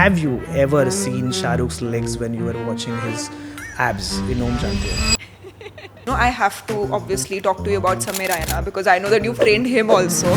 have you ever seen Shahrukh's legs when you were watching his abs in Om Shanti Om? No, I have to obviously talk to you about Samir Raina because I know that you've trained him also.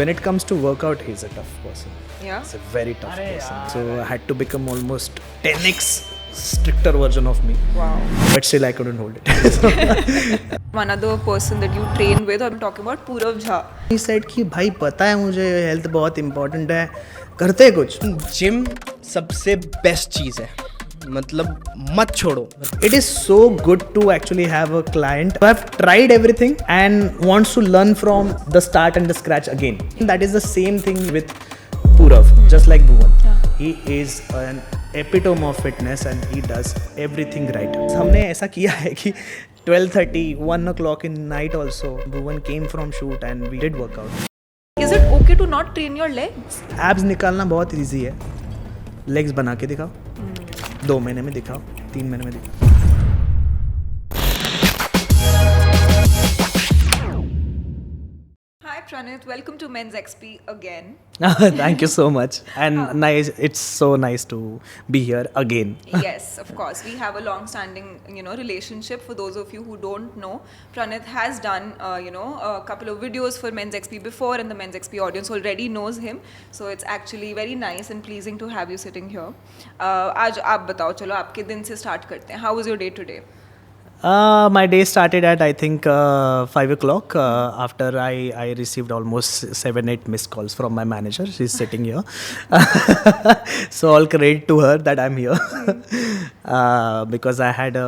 When it comes to workout, he's a tough person. Yeah. He's a very tough person. So I had to become almost 10x stricter version of me. Wow. But still I couldn't hold it. One other person that you train with, I'm talking about Purav Jha. He said कि भाई पता है मुझे health बहुत important है, करते कुछ. Gym सबसे बेस्ट चीज़ है, मतलब मत छोड़ो. It is so good to actually have a client who have tried everything and wants to learn from the start and the scratch again. That is the same thing with Purav, just like Bhuvan. He is an epitome of fitness and he does everything right. हमने ऐसा किया है कि 12:30, 1 o'clock in night also, Bhuvan came from shoot and we did workout. Is it okay to not train your legs? Abs निकालना बहुत easy है. Legs बना के दिखाओ. 2 महीने में दिखाओ, 3 महीने में दिखाओ. Hi Pranit, welcome to Men's XP again. Thank you so much, and nice. It's so nice to be here again. Yes, of course. We have a long-standing, relationship. For those of you who don't know, Pranit has done, a couple of videos for Men's XP before, and the Men's XP audience already knows him. So it's actually very nice and pleasing to have you sitting here. आज आप बताओ, चलो आपके दिन से start करते हैं. How was your day today? My day started at I think 5 o'clock after I received almost 7-8 missed calls from my manager. She's sitting here. So all credit to her that I'm here. Because I had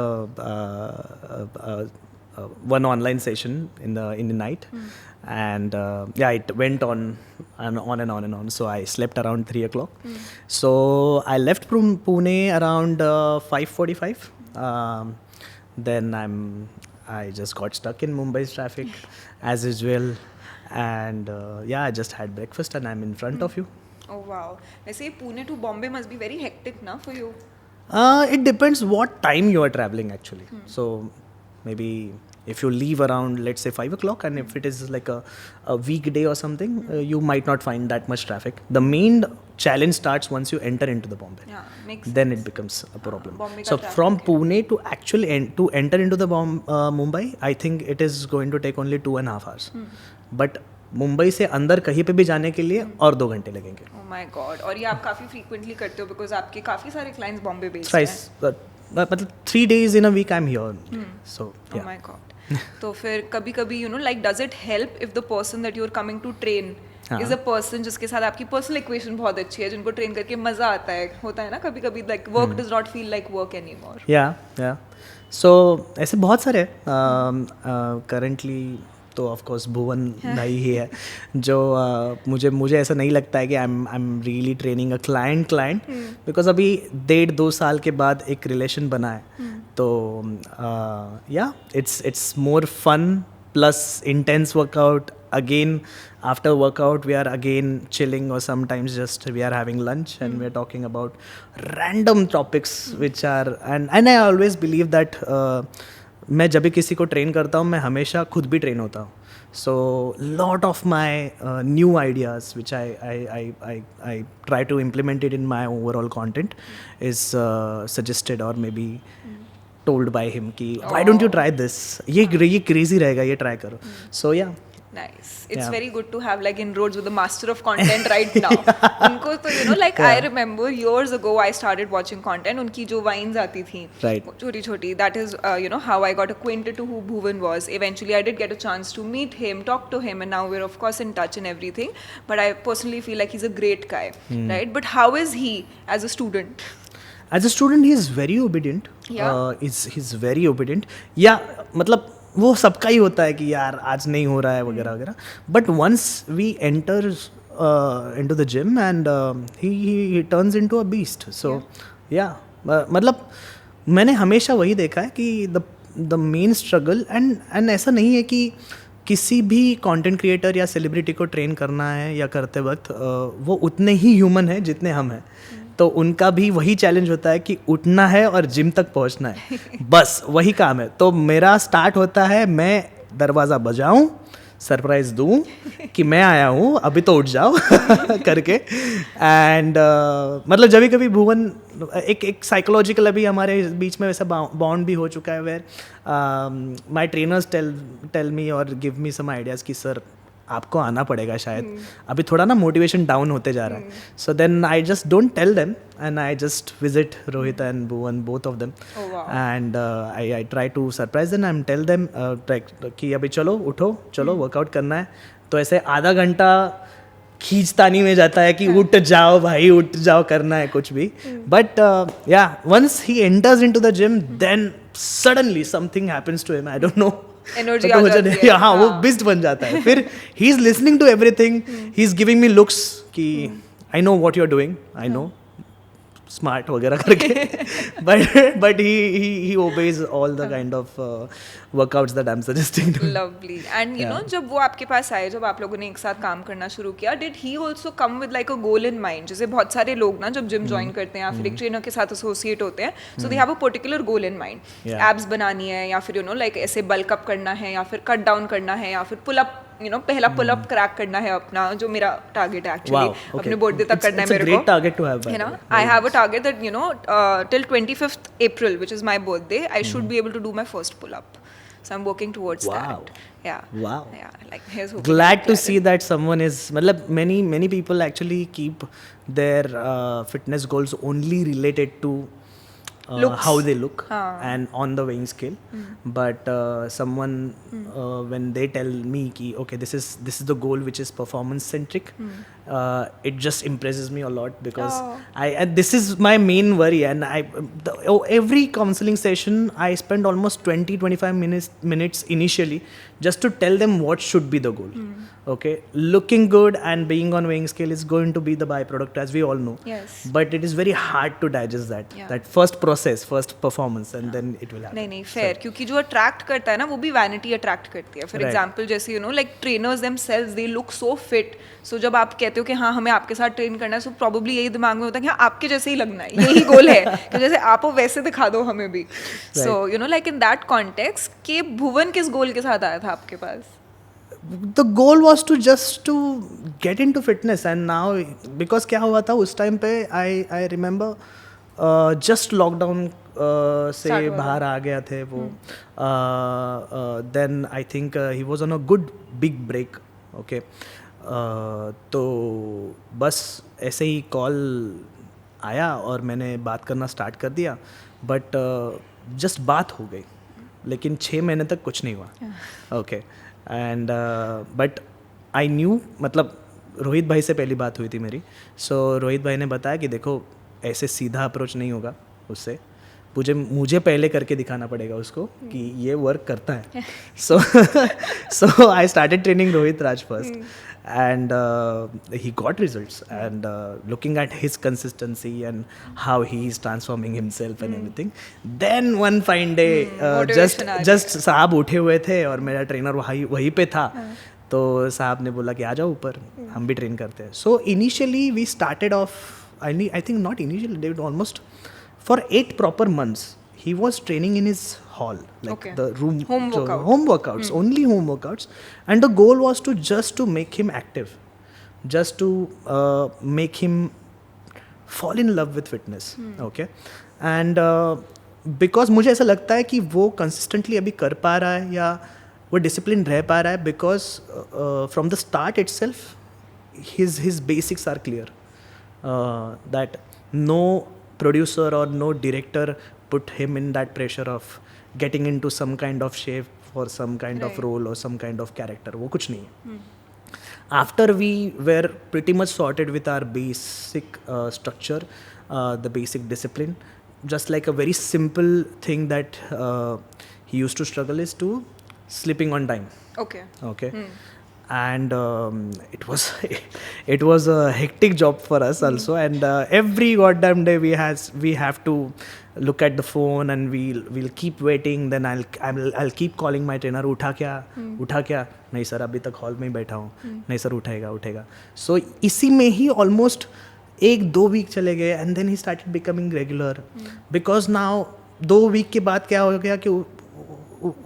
one online session in the night. And it went on and on and on and on. So I slept around 3 o'clock. So I left from Pune around 5:45. Then I just got stuck in Mumbai's traffic as usual, and I just had breakfast and I'm in front of you. Oh wow. वैसे Pune to Bombay must be very hectic na for you. It depends what time you are traveling actually. So maybe if you leave around, let's say 5 o'clock, and if it is like a weekday or something, you might not find that much traffic. The main challenge starts once you enter into the Bombay. Yeah, makes Then sense. it becomes a problem. Bombay So ka traffic from hai. Pune to actually to enter into the Mumbai, I think it is going to take only 2.5 hours. But Mumbai से अंदर कहीं पे भी जाने के लिए और 2 घंटे लगेंगे. Oh my God. और ये आप काफ़ी frequently करते हो because आपके काफ़ी सारे clients Bombay based हैं. मतलब 3 days in a week I'm here. So Oh my God. तो फिर कभी कभी does it help if the person that you're coming to train is a person जिसके साथ आपकी personal equation बहुत अच्छी है, जिनको train करके मज़ा आता है, होता है ना कभी कभी like work does not feel like work anymore. Yeah. So ऐसे बहुत सारे currently तो ऑफ कोर्स भुवन भाई ही है जो मुझे ऐसा नहीं लगता है कि I am really training a client because अभी 1.5-2 साल के बाद एक रिलेशन बना है. तो it's more fun plus intense workout. Again, after workout, we are again chilling, or sometimes just we are having lunch and we are talking about random topics which are and I always believe that मैं जब भी किसी को train करता हूँ मैं हमेशा खुद भी ट्रेन होता हूँ. So lot of my new ideas which I try to implement it in my overall content is suggested or maybe told by him कि why don't you try this, ये crazy रहेगा, ये try करो. So yeah. Nice. It's Yeah. very good to have like inroads with the master of content right now. उनको तो I remember years ago I started watching content. उनकी जो vines आती थी Right. छोटी. That is how I got acquainted to who Bhuvan was. Eventually I did get a chance to meet him, talk to him, and now we're of course in touch and everything. But I personally feel like he's a great guy, right? But how is he as a student? As a student he is very obedient. Yeah. He's very obedient. Yeah, मतलब वो सबका ही होता है कि यार आज नहीं हो रहा है वगैरह वगैरह. But once we enter into the gym and he turns into a beast. So मतलब मैंने हमेशा वही देखा है कि द मेन स्ट्रगल एंड ऐसा नहीं है कि किसी भी कंटेंट क्रिएटर या सेलिब्रिटी को ट्रेन करना है या करते वक्त वो उतने ही ह्यूमन है जितने हम हैं. तो उनका भी वही चैलेंज होता है कि उठना है और जिम तक पहुंचना है, बस वही काम है. तो मेरा स्टार्ट होता है मैं दरवाज़ा बजाऊं, सरप्राइज दूँ कि मैं आया हूँ, अभी तो उठ जाओ करके। एंड मतलब जब कभी भुवन एक साइकोलॉजिकल अभी हमारे बीच में वैसा बॉन्ड भी हो चुका है, where my trainers tell me और गिव मी सम आइडियाज़ कि सर आपको आना पड़ेगा शायद, अभी थोड़ा ना मोटिवेशन डाउन होते जा रहा है। So then I just don't tell them and I just visit Rohit and Bhuvan, both of them, and I try to surprise them and tell them कि अभी चलो उठो, चलो वर्कआउट करना है। तो ऐसे आधा घंटा खींचतानी में जाता है कि उठ जाओ भाई, उठ जाओ, करना है कुछ भी। बट या once he enters into the gym then suddenly something happens to him, I don't know, energy आ जाती है। हाँ, वो बिस्ट बन जाता है। फिर he is listening to everything, he is giving me looks कि I know what you are doing, I know, smart वगैरह करके। But he obeys all the kind of workouts that I'm suggesting to him. Lovely. And you know, जब वो आपके पास आए, जब आप लोगों ने एक साथ काम करना शुरू किया, did he also come with like a goal in mind? जैसे बहुत सारे लोग ना जब जिम ज्वाइन करते हैं या फिर एक ट्रेनर के साथ एसोसिएट होते हैं, so they have a particular goal in mind. Yeah. Abs बनानी है, या फिर you know like ऐसे bulk up करना है, या फिर cut down करना है, या फिर pull up, you know, पहला पुल अप क्रैक करना है अपना, जो मेरा टारगेट है एक्चुअली, Wow, okay. अपने बर्थडे तक करना है It's a मेरे great को, target to have, by you the know. way. I have a target that you know till 25th April, which is my birthday, I should be able to do my first pull up. So I'm working towards Wow. that. Yeah. Wow. Yeah. Like here's hoping Glad to that see that someone is, matlab many people actually keep their fitness goals only related to Looks. how they look हाँ. and on the weighing scale. But someone when they tell me ki okay, this is the goal which is performance centric, it just impresses me a lot, because and this is my main worry. And every counseling session I spend almost 20-25 minutes initially just to tell them what should be the goal. Okay, looking good and being on weighing scale is going to be the byproduct, as we all know. Yes. But it is very hard to digest that. Yeah. That first process, first performance, and then it will happen. नहीं fair, क्योंकि जो attract करता है ना, वो भी vanity attract करती है। For Right. एग्जांपल जैसे you know like trainers themselves, they look so fit, so जब आप कहते हो कि हाँ हमें आपके साथ ट्रेन करना है, सो प्रॉब्ली यही दिमाग में होता है कि हाँ आपके जैसे ही लगना है, यही गोल है कि जैसे आप हो वैसे दिखा दो हमें भी। सो you know like in that context कि भुवन किस गोल के साथ आया था आपके पास? The goal was to just to get into fitness, and now because क्या हुआ था उस टाइम पे, I remember just lockdown से Start हुआ बाहर आ गया थे वो, then I think he was on a good big break. Okay, तो बस ऐसे ही कॉल आया और मैंने बात करना स्टार्ट कर दिया, बट जस्ट बात हो गई, लेकिन 6 महीने तक कुछ नहीं हुआ। Okay, and but I knew, मतलब रोहित भाई से पहली बात हुई थी मेरी, सो रोहित भाई ने बताया कि देखो ऐसे सीधा अप्रोच नहीं होगा उससे, मुझे पहले करके दिखाना पड़ेगा उसको कि ये वर्क करता है। So I started training Rohit Raj first, and he got results, and looking at his consistency and how he is transforming himself and everything, then one fine day just साहब उठे हुए थे और मेरा ट्रेनर वहीं पे था, तो साहब ने बोला कि आ जाओ ऊपर, हम भी ट्रेन करते हैं। So initially we started off, I think not initially, they almost for 8 proper months he was training in his hall, like Okay. the room, Home so workout. home workouts, only home workouts, and the goal was to just to make him active, just to make him fall in love with fitness. Okay, and because मुझे ऐसा लगता है कि वो consistently अभी कर पा रहा है या वो discipline रह पा रहा है, because from the start itself his basics are clear, that no producer or no director put him in that pressure of getting into some kind of shape for some kind of Right. role or some kind of character. वो कुछ नहीं है. After we were pretty much sorted with our basic structure, the basic discipline, just like a very simple thing that he used to struggle is to sleeping on time. Okay. Okay. And it was a hectic job for us also, and every goddamn day we have to look at the phone, and we'll keep waiting. Then I'll keep calling my trainer, उठा क्या नहीं sir अभी तक hall में ही बैठा हूँ, नहीं sir उठेगा। So इसी में ही almost 1-2 वीक चले गए, and then he started becoming regular, because now 2 week के बाद क्या हो गया कि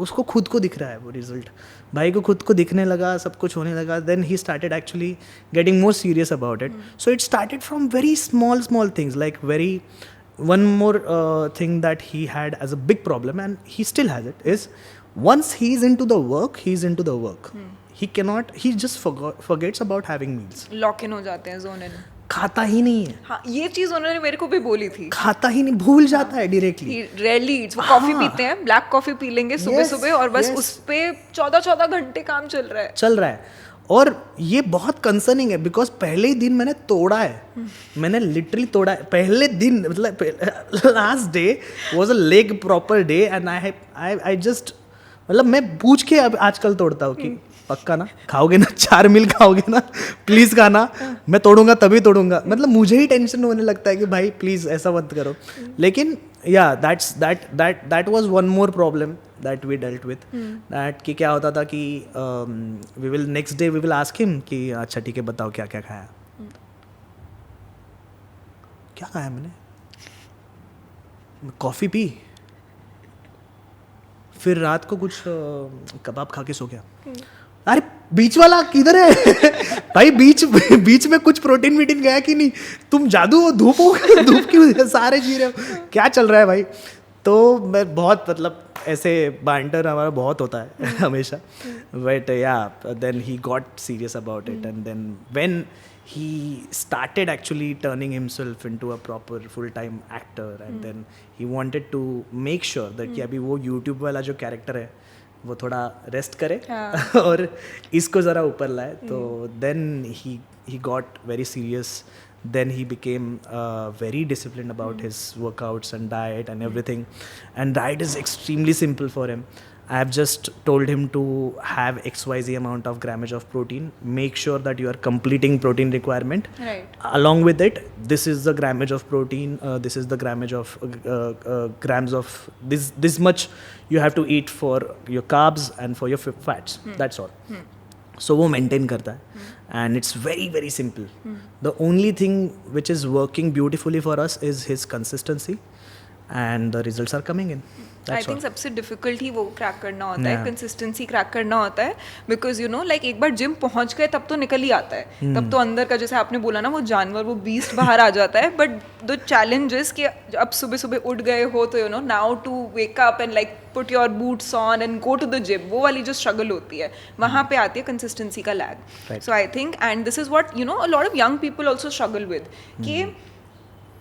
उसको खुद को दिख रहा है वो रिजल्ट, भाई को खुद को दिखने लगा, सब कुछ होने लगा. Then he started actually getting more serious about it. So it started from very small things, like very one more thing that he had as a big problem, and he still has it, is once he's into the work, he's into the work. He just forgets about having meals. Lock in हो जाते हैं, zone इन. खाता ही नहीं है. हाँ, ये चीज उन्होंने मेरे को भी बोली थी. खाता ही नहीं, भूल जाता है डायरेक्टली. He rarely eats. वो कॉफी पीते हैं, ब्लैक कॉफी पी लेंगे सुबह सुबह, और बस उस पे 14 घंटे काम चल रहा है. और ये बहुत कंसर्निंग है, बिकॉज पहले ही दिन मैंने तोड़ा है. मैंने लिटरली तोड़ा है पहले दिन. मतलब last day was a leg proper day, and I just, मतलब मैं पूछ के अब आजकल तोड़ता हूँ कि पक्का ना खाओगे ना, 4 मील खाओगे ना, प्लीज खाना, मैं तोड़ूंगा तभी तोड़ूंगा. मतलब मुझे ही टेंशन होने लगता है कि भाई प्लीज ऐसा मत करो. लेकिन या that was one more problem that we dealt with. That कि क्या होता था कि we will next day we will ask him कि अच्छा ठीक है बताओ क्या क्या खाया. क्या खाया मैंने? कॉफ़ी पी, फिर रात को कुछ कबाब खा के सो गया. अरे बीच वाला किधर है? भाई बीच में कुछ प्रोटीन वीटीन गया कि नहीं? तुम जादू धूप क्यों सारे जी रहे हो? क्या चल रहा है भाई? तो मैं बहुत, मतलब ऐसे बांटर हमारा बहुत होता है हमेशा. But yeah then he got serious about it, and then when he started actually turning himself into a proper full-time actor, and then he wanted to make sure that कि अभी वो YouTube वाला जो कैरेक्टर है वो थोड़ा rest करे और इसको ज़रा ऊपर लाए. तो then he got very serious. Then he became very disciplined about his workouts and diet and everything. And diet is extremely simple for him. I have just told him to have XYZ amount of grammage of protein. Make sure that you are completing protein requirement. Right. Along with it, this is the grammage of protein. This is the grammage of grams of this much you have to eat for your carbs and for your fats. That's all. So वो maintain करता है. And it's very very simple. The only thing which is working beautifully for us is his consistency, and the results are coming in. I think सबसे difficult ही वो crack करना होता है, consistency crack करना होता है. बिकॉज यू नो लाइक एक बार gym पहुंच गए तब तो निकल ही आता है. तब तो अंदर का, जैसे आपने बोला ना, वो जानवर, वो बीस्ट बाहर आ जाता है. बट द चैलेंजेस कि अब सुबह सुबह उठ गए हो तो you know now to wake up and like put your boots on and go to the gym, वो वाली जो स्ट्रगल होती है वहाँ पे आती है कंसिस्टेंसी का lag. So I think, and this is what you know a lot of young people also struggle with, कि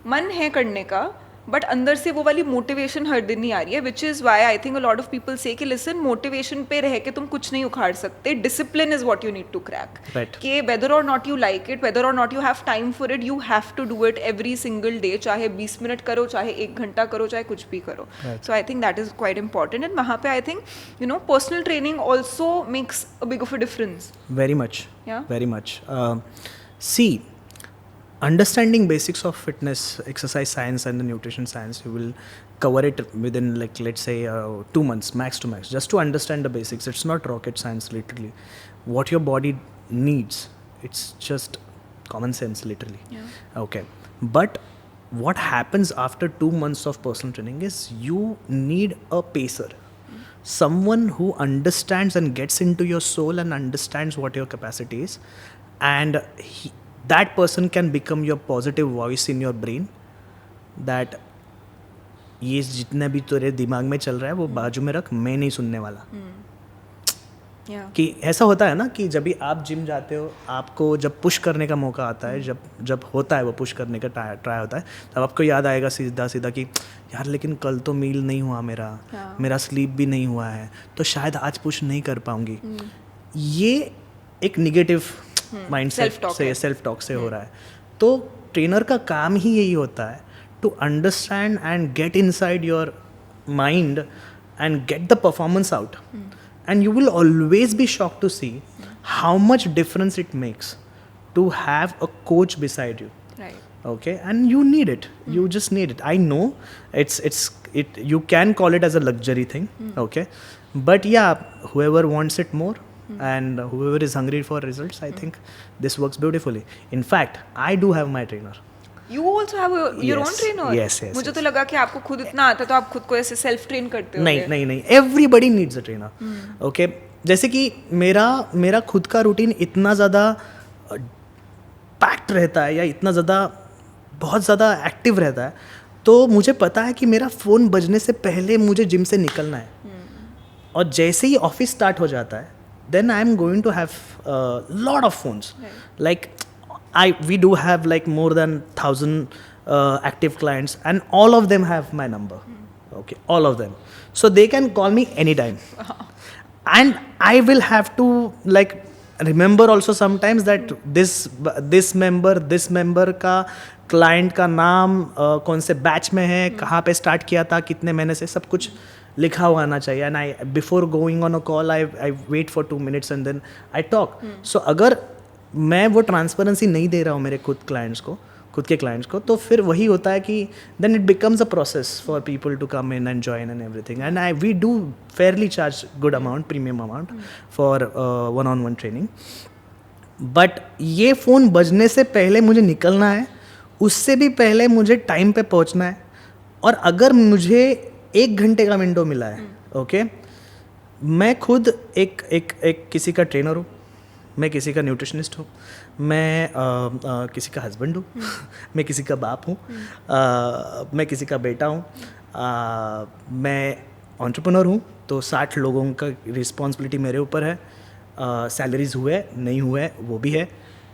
मन है करने का बट अंदर से वो वाली मोटिवेशन हर दिन नहीं आ रही है. Which is why I think a lot of people से कि लिसन, मोटिवेशन पे रह के तुम कुछ नहीं उखाड़ सकते. Discipline is what you need to crack. कि वेदर और not you like it, whether और not you have time for it, you have to do it every single day. चाहे 20 मिनट करो, चाहे 1 घंटा करो, चाहे कुछ भी करो. So I think that is quite important. And वहाँ पे I think you know personal training also makes a big of a difference. Very much. Yeah. Very much. See, understanding basics of fitness, exercise science and the nutrition science, you will cover it within, like, let's say 2 months max to max, just to understand the basics. It's not rocket science, literally. What your body needs, it's just common sense, literally. Yeah. Okay. But what happens after 2 months of personal training is you need a pacer. Someone who understands and gets into your soul and understands what your capacity is, and that person can become your positive voice in your brain, that ये जितना भी तेरे दिमाग में चल रहा है वो बाजू में रख, मैं नहीं सुनने वाला. कि ऐसा होता है ना कि जब भी आप जिम जाते हो, आपको जब पुश करने का मौका आता है, जब होता है वो पुश करने का ट्राई होता है, तब आपको याद आएगा सीधा कि यार लेकिन कल तो मील नहीं हुआ मेरा स्लीप भी नहीं हुआ है, तो शायद आज पुश नहीं कर पाऊंगी. ये एक निगेटिव माइंडसेट से, सेल्फ टॉक से हो रहा है. तो ट्रेनर का काम ही यही होता है, to understand and get inside your mind and get the performance out. And you will always be shocked to see how much difference it makes to have a coach beside you. Right. Okay, and you need it. You just need it. I know it. You can call it as a luxury thing. Okay, but yeah, whoever wants it more and whoever is hungry for results, I think this works beautifully. In fact, I do have my trainer. You also have your own Yes, trainer? yes, yes, मुझे yes. तो लगा कि आपको खुद इतना आता है तो आप खुद को ऐसे सेल्फ ट्रेन करते हो. नहीं नहीं नहीं, everybody needs a trainer. Okay, जैसे कि मेरा खुद का रूटीन इतना ज़्यादा पैक्ड रहता है या इतना ज़्यादा बहुत ज़्यादा एक्टिव रहता है, तो मुझे पता है कि मेरा फ़ोन बजने से पहले मुझे जिम से निकलना है. और जैसे ही ऑफिस स्टार्ट हो जाता है, then I am going to have lot of phones. Like we do have like more than 1,000 active clients, and all of them have my number. Okay, all of them, so they can call me anytime. And I will have to like remember also sometimes that this member का client का नाम कौन से batch में है, कहाँ पे start किया था, कितने महीने से, सब कुछ लिखा हुआ आना चाहिए. And I before going on a call I wait for 2 minutes and then I talk. So अगर मैं वो ट्रांसपेरेंसी नहीं दे रहा हूँ मेरे खुद के क्लाइंट्स को, तो फिर वही होता है कि then it becomes a process for people to come in and join and everything. And we do fairly charge good amount, premium amount for one-on-one training. But ये फ़ोन बजने से पहले मुझे निकलना है, उससे भी पहले मुझे टाइम पे पहुंचना है. और अगर मुझे 1 घंटे का विंडो मिला है, ओके, मैं खुद एक किसी का ट्रेनर हूँ, मैं किसी का न्यूट्रिशनिस्ट हूँ, मैं किसी का हस्बैंड हूँ, मैं किसी का बाप हूँ, मैं किसी का बेटा हूँ, मैं एंटरप्रेन्योर हूँ. तो 60 लोगों का रिस्पॉन्सिबिलिटी मेरे ऊपर है. सैलरीज हुए नहीं हुए वो भी है,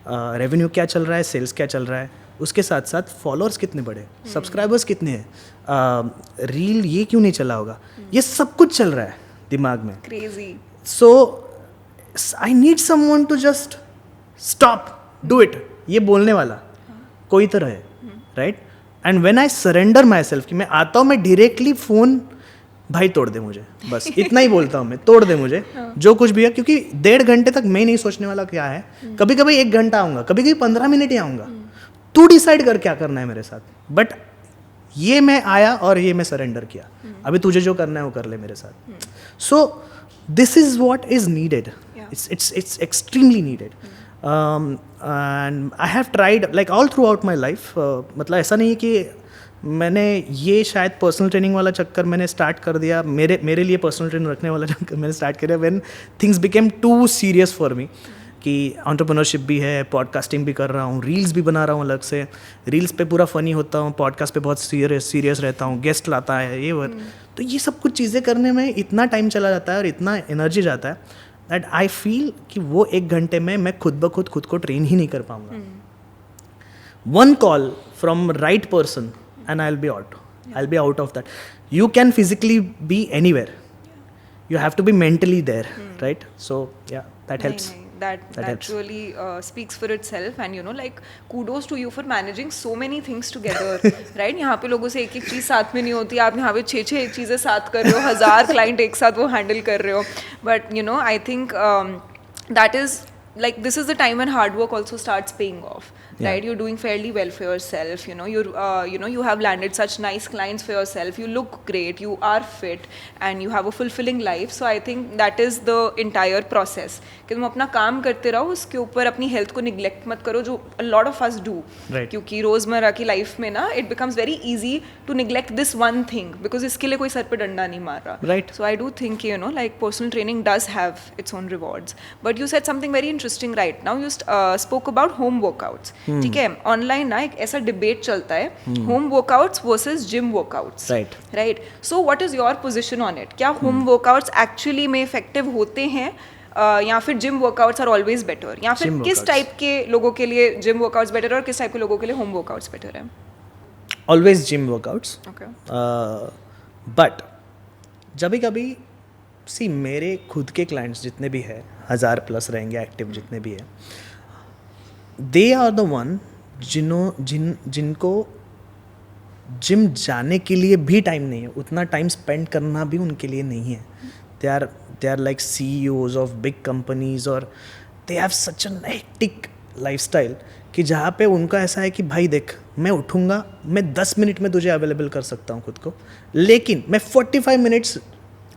रेवेन्यू क्या चल रहा है, सेल्स क्या चल रहा है, उसके साथ साथ फॉलोअर्स कितने बढ़े, सब्सक्राइबर्स कितने हैं, रील ये क्यों नहीं चला होगा, ये सब कुछ चल रहा है दिमाग में. Crazy. So I need someone to just stop, do it, ये बोलने वाला कोई तो रहे, right. And when I surrender myself, कि मैं आता हूँ, मैं डायरेक्टली फ़ोन, भाई तोड़ दे मुझे, बस इतना ही बोलता हूँ मैं, तोड़ दे मुझे जो कुछ भी है. क्योंकि 1.5 घंटे तक मैं नहीं सोचने वाला क्या है. कभी कभी 1 घंटा आऊँगा, कभी कभी 15 मिनट ही आऊँगा. तू डिसाइड कर क्या करना है मेरे साथ. बट ये मैं आया और ये मैं सरेंडर किया, अभी तुझे जो करना है वो कर ले मेरे साथ. So this is what is needed. It's extremely needed. And I have tried like all throughout my life. मतलब ऐसा नहीं है कि मैंने ये शायद पर्सनल ट्रेनिंग वाला चक्कर मैंने स्टार्ट कर दिया, मेरे लिए पर्सनल ट्रेनिंग रखने वाला चक्कर मैंने स्टार्ट कर दिया when things became too serious for me. कि एंटरप्रेन्योरशिप भी है, पॉडकास्टिंग भी कर रहा हूँ, रील्स भी बना रहा हूँ अलग से. रील्स पे पूरा फ़नी होता हूँ, पॉडकास्ट पे बहुत सीरियस रहता हूँ, गेस्ट लाता है ये वो. तो ये सब कुछ चीज़ें करने में इतना टाइम चला जाता है और इतना एनर्जी जाता है दैट आई फील कि वो 1 घंटे में मैं खुद को ट्रेन ही नहीं कर पाऊँगा. One call from right person and I will be out of that. You can physically B anywhere, you have to be mentally there, right? So yeah, that helps. That helps. really speaks for itself, and you know, like kudos to you for managing so many things together. Right? यहाँ पे लोगों से एक चीज़ साथ में नहीं होती, आप यहाँ पे 6 चीज़ें साथ कर रहे हो, 1000 क्लाइंट एक साथ वो हैंडल कर रहे हो. But you know, I think that is like this is the time when hard work also starts paying off. Yeah. Right, you're doing fairly well for yourself. You know, you have landed such nice clients for yourself. You look great. You are fit, and you have a fulfilling life. So I think that is the entire process. कि तुम अपना काम करते रहो, उसके ऊपर अपनी health को निगलेक्ट मत करो, जो a lot of us do. Right. क्योंकि रोजमर्रा की लाइफ में ना it becomes very easy to neglect this one thing because इसके लिए कोई सर पे डंडा नहीं मार रहा. Right. So I do think, you know, like personal training does have its own rewards. But you said something very interesting right now. You spoke about home workouts. ठीक है, ऑनलाइन ना एक ऐसा डिबेट चलता है, home workouts versus gym workouts. Right. So what is your position on it? क्या home workouts actually में effective होते हैं, या फिर gym workouts are always better, या फिर किस टाइप के लोगों के लिए जिम वर्कआउट्स बेटर और किस टाइप के लोगों के लिए होम वर्कआउट्स बेटर है? Always gym workouts. Okay. But जभी कभी सी मेरे खुद के क्लाइंट्स जितने भी है, 1000+ रहेंगे एक्टिव जितने भी है, दे आर द वन जिनको जिम जाने के लिए भी टाइम नहीं है, उतना टाइम स्पेंड करना भी उनके लिए नहीं है. They are like CEOs of big companies, और they have such an hectic lifestyle कि जहाँ पे उनका ऐसा है कि भाई देख, मैं उठूँगा, मैं 10 मिनट में तुझे अवेलेबल कर सकता हूँ खुद को, लेकिन मैं 45 मिनट्स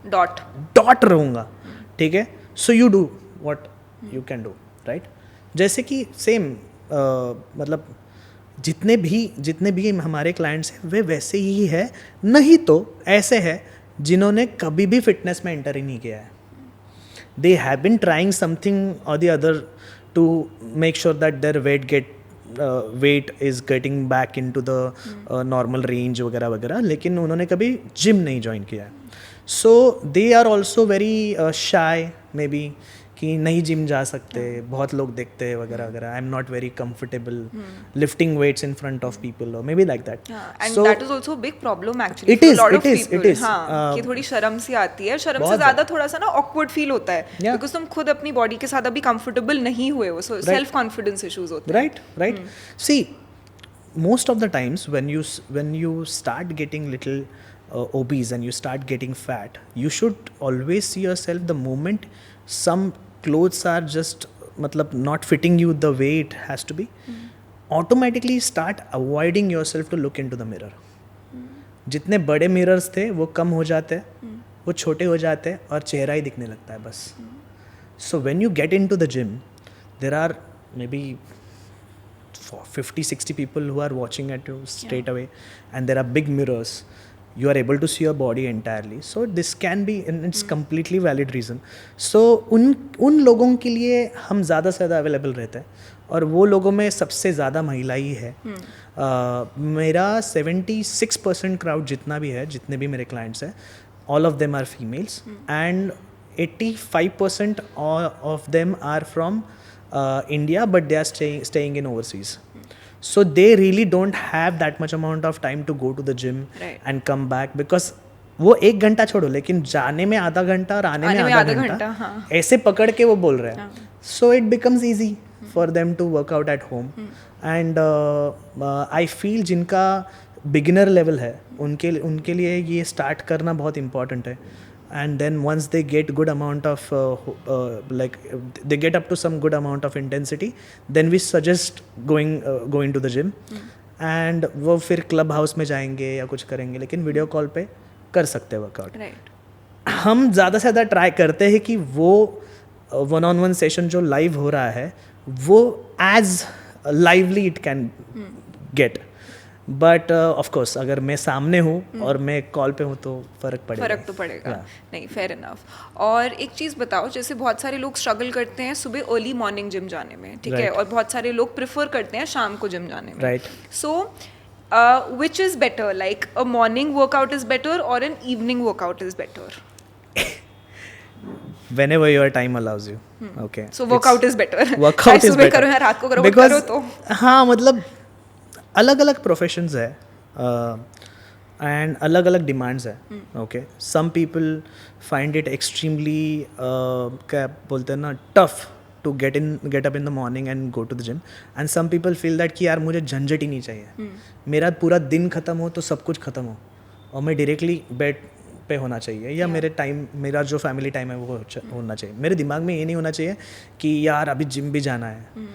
डॉट रहूँगा. ठीक है, so you do what you can do, right. जैसे कि सेम मतलब जितने भी हमारे क्लाइंट्स हैं वे वैसे ही है, नहीं तो ऐसे है जिन्होंने कभी भी फिटनेस में एंटर ही नहीं किया है. They have been trying something or the other to make sure that their weight is getting back into the normal range वगैरह वगैरह, लेकिन उन्होंने कभी जिम नहीं ज्वाइन किया है. So they are also very shy maybe कि नहीं जिम जा सकते, बहुत लोग देखते हैं वगैरह वगैरह. I am not very comfortable lifting weights in front of people और maybe like that. And that is also big problem actually It for is, lot it of is, people. it is. हाँ, कि थोड़ी शर्म सी आती है, शर्म से बहुत ज्यादा थोड़ा सा ना ऑकवर्ड फील होता है Yeah. बिकॉज तुम खुद अपनी बॉडी के साथ अभी कंफर्टेबल नहीं हुए हो, सो सेल्फ कॉन्फिडेंस इश्यूज होते हैं. Right. See, most of the times when you start getting little obese and you start getting fat, you should always see yourself the moment some clothes are just मतलब not fitting you the way it has to be, automatically start avoiding yourself to look into the mirror. जितने बड़े mirrors थे वो कम हो जाते हैं, वो छोटे हो जाते हैं और चेहरा ही दिखने लगता है बस. So when you get into the gym, there are maybe 50-60 people who are watching at you straight away, and there are big mirrors. You are able to see your body entirely. So this can be, and it's completely valid reason. So उन लोगों के लिए हम ज़्यादा से ज़्यादा available रहते हैं, और वो लोगों में सबसे ज़्यादा महिला ही है. मेरा 76% क्राउड जितना भी है, जितने भी मेरे क्लाइंट्स हैं, all of them are females, and 85% of them are from India, but they are staying in overseas. So they really don't have that much amount of time to go to the gym Right. and come back, because वो 1 घंटा छोड़ो, लेकिन जाने में आधा घंटा और आने में आधा घंटा हाँ. ऐसे पकड़ के वो बोल रहे हैं. So it becomes easy for them to work out at home. And I feel जिनका बिगिनर लेवल है उनके लिए ये स्टार्ट करना बहुत इम्पॉर्टेंट है. And then once they get good amount of like they get up to some good amount of intensity, then we suggest going to the gym. And वो फिर क्लब हाउस में जाएंगे या कुछ करेंगे, लेकिन वीडियो कॉल पे कर सकते हैं वर्कआउट. राइट. हम ज़्यादा से ज़्यादा ट्राई करते हैं कि वो 1-on-1 सेशन जो लाइव हो रहा है वो as lively it can get. But of course अगर मैं सामने हूँ और मैं कॉल पे हूँ तो फ़र्क तो पड़ेगा. नहीं, फेयर इनफ. और एक चीज़ बताओ, जैसे बहुत सारे लोग स्ट्रगल करते हैं सुबह अर्ली मॉर्निंग जिम जाने में, ठीक है, और बहुत सारे लोग प्रेफर करते हैं शाम को जिम जाने में. Right. So which is better, like a morning workout is better or an evening workout is better? Whenever your time allows you. Okay. So workout is better. Workout is सुबह better. करो या रात को करो, Because करो तो. हाँ, मतलब अलग अलग प्रोफेशंस है एंड अलग अलग डिमांड्स है. Okay, some people find it extremely क्या बोलते हैं ना, tough to get up in the morning and go to the gym, and some people feel that कि यार मुझे झंझट ही नहीं चाहिए, मेरा पूरा दिन ख़त्म हो तो सब कुछ ख़त्म हो और मैं डायरेक्टली बेड पे होना चाहिए, या मेरा जो फैमिली टाइम है वो होना चाहिए. मेरे दिमाग में ये नहीं होना चाहिए कि यार अभी जिम भी जाना है.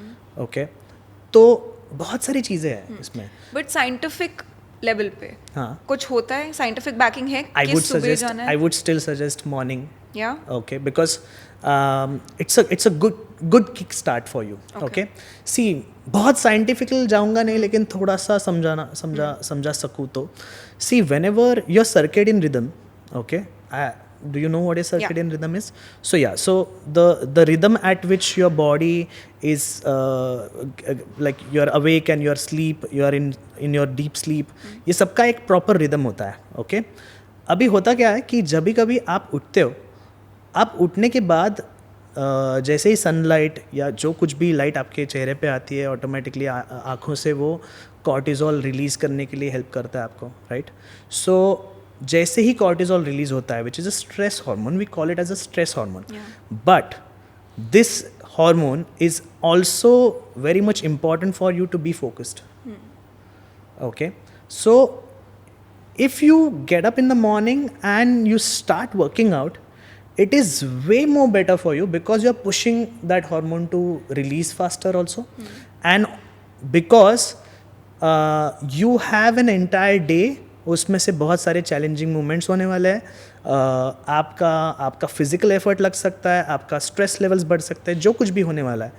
ओके, तो बहुत सारी चीज़ें हैं इसमें. बट साइंटिफिक लेवल पे हाँ, कुछ होता है, साइंटिफिक बैकिंग है I कि would सुबह suggest, जाना I है. would still suggest morning. या Okay, because it's a good kick start for you. Okay. See, बहुत scientifical जाऊँगा नहीं, लेकिन थोड़ा सा समझा सकूँ तो. See, whenever your circadian rhythm, okay, do you know what a circadian rhythm is? So yeah, so the rhythm at which your body is like you're awake and you're asleep, you're in your deep sleep, ये सबका एक proper rhythm होता है. Okay. अभी होता क्या है कि जब भी कभी आप उठते हो, आप उठने के बाद जैसे ही सनलाइट या जो कुछ भी लाइट आपके चेहरे पे आती है, ऑटोमेटिकली आँखों से वो कॉर्टिजोल रिलीज़ करने के लिए हेल्प करता है आपको. राइट. सो जैसे ही कॉर्टिजोल रिलीज होता है, which is a stress hormone, we call it as a stress hormone, but this hormone is also very much important for you to be focused. Okay, so if you get up in the morning and you start working out, it is way more better for you because you're pushing that hormone to release faster also. And because you have an entire day, उसमें से बहुत सारे challenging moments होने वाले हैं. आपका physical effort लग सकता है, आपका स्ट्रेस लेवल्स बढ़ सकते हैं, जो कुछ भी होने वाला है.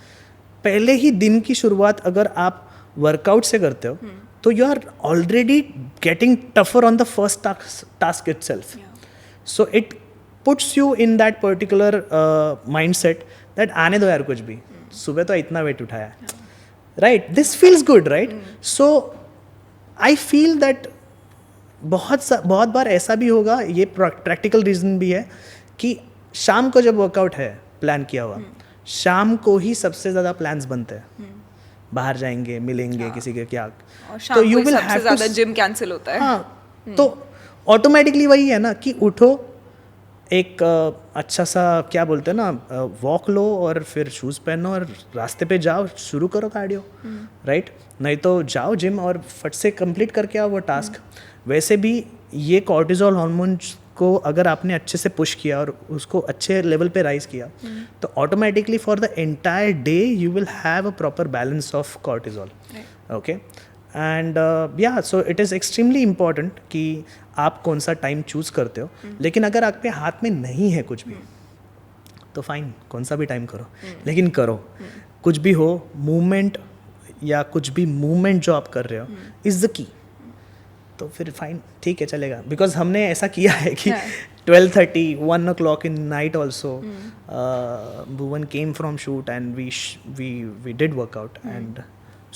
पहले ही दिन की शुरुआत अगर आप वर्कआउट से करते हो तो you are already getting tougher on the first task itself. So it puts you in that particular mindset that आने दो यार कुछ भी, सुबह तो इतना वेट उठाया, right. This feels good, right. So I feel that बहुत बार ऐसा भी होगा, ये प्रैक्टिकल रीज़न भी है कि शाम को जब वर्कआउट है प्लान किया हुआ, शाम को ही सबसे ज़्यादा प्लान्स बनते हैं. बाहर जाएंगे, मिलेंगे किसी के क्या, और शाम को ही सबसे ज़्यादा जिम कैंसिल होता है. हाँ, तो ऑटोमेटिकली वही है ना कि उठो, एक अच्छा सा क्या बोलते हैं ना, वॉक लो और फिर शूज़ पहनो और रास्ते पे जाओ, शुरू करो कार्डियो, राइट. नहीं तो जाओ जिम और फट से कंप्लीट करके आओ वो टास्क. वैसे भी ये कॉर्टिजोल हार्मोन को अगर आपने अच्छे से पुश किया और उसको अच्छे लेवल पे राइज किया तो automatically for the entire day you will have a proper balance of cortisol. Okay. And या so it is extremely important कि आप कौन सा टाइम चूज़ करते हो. लेकिन अगर आपके हाथ में नहीं है कुछ भी तो फाइन, कौन सा भी टाइम करो, लेकिन करो. कुछ भी हो, मूवमेंट या कुछ भी मूवमेंट जो आप कर रहे हो इज़ द की. तो फिर फाइन, ठीक है, चलेगा. बिकॉज हमने ऐसा किया है कि 12:30, 1 o'clock in night also, Bhuvan came from shoot and we did workout and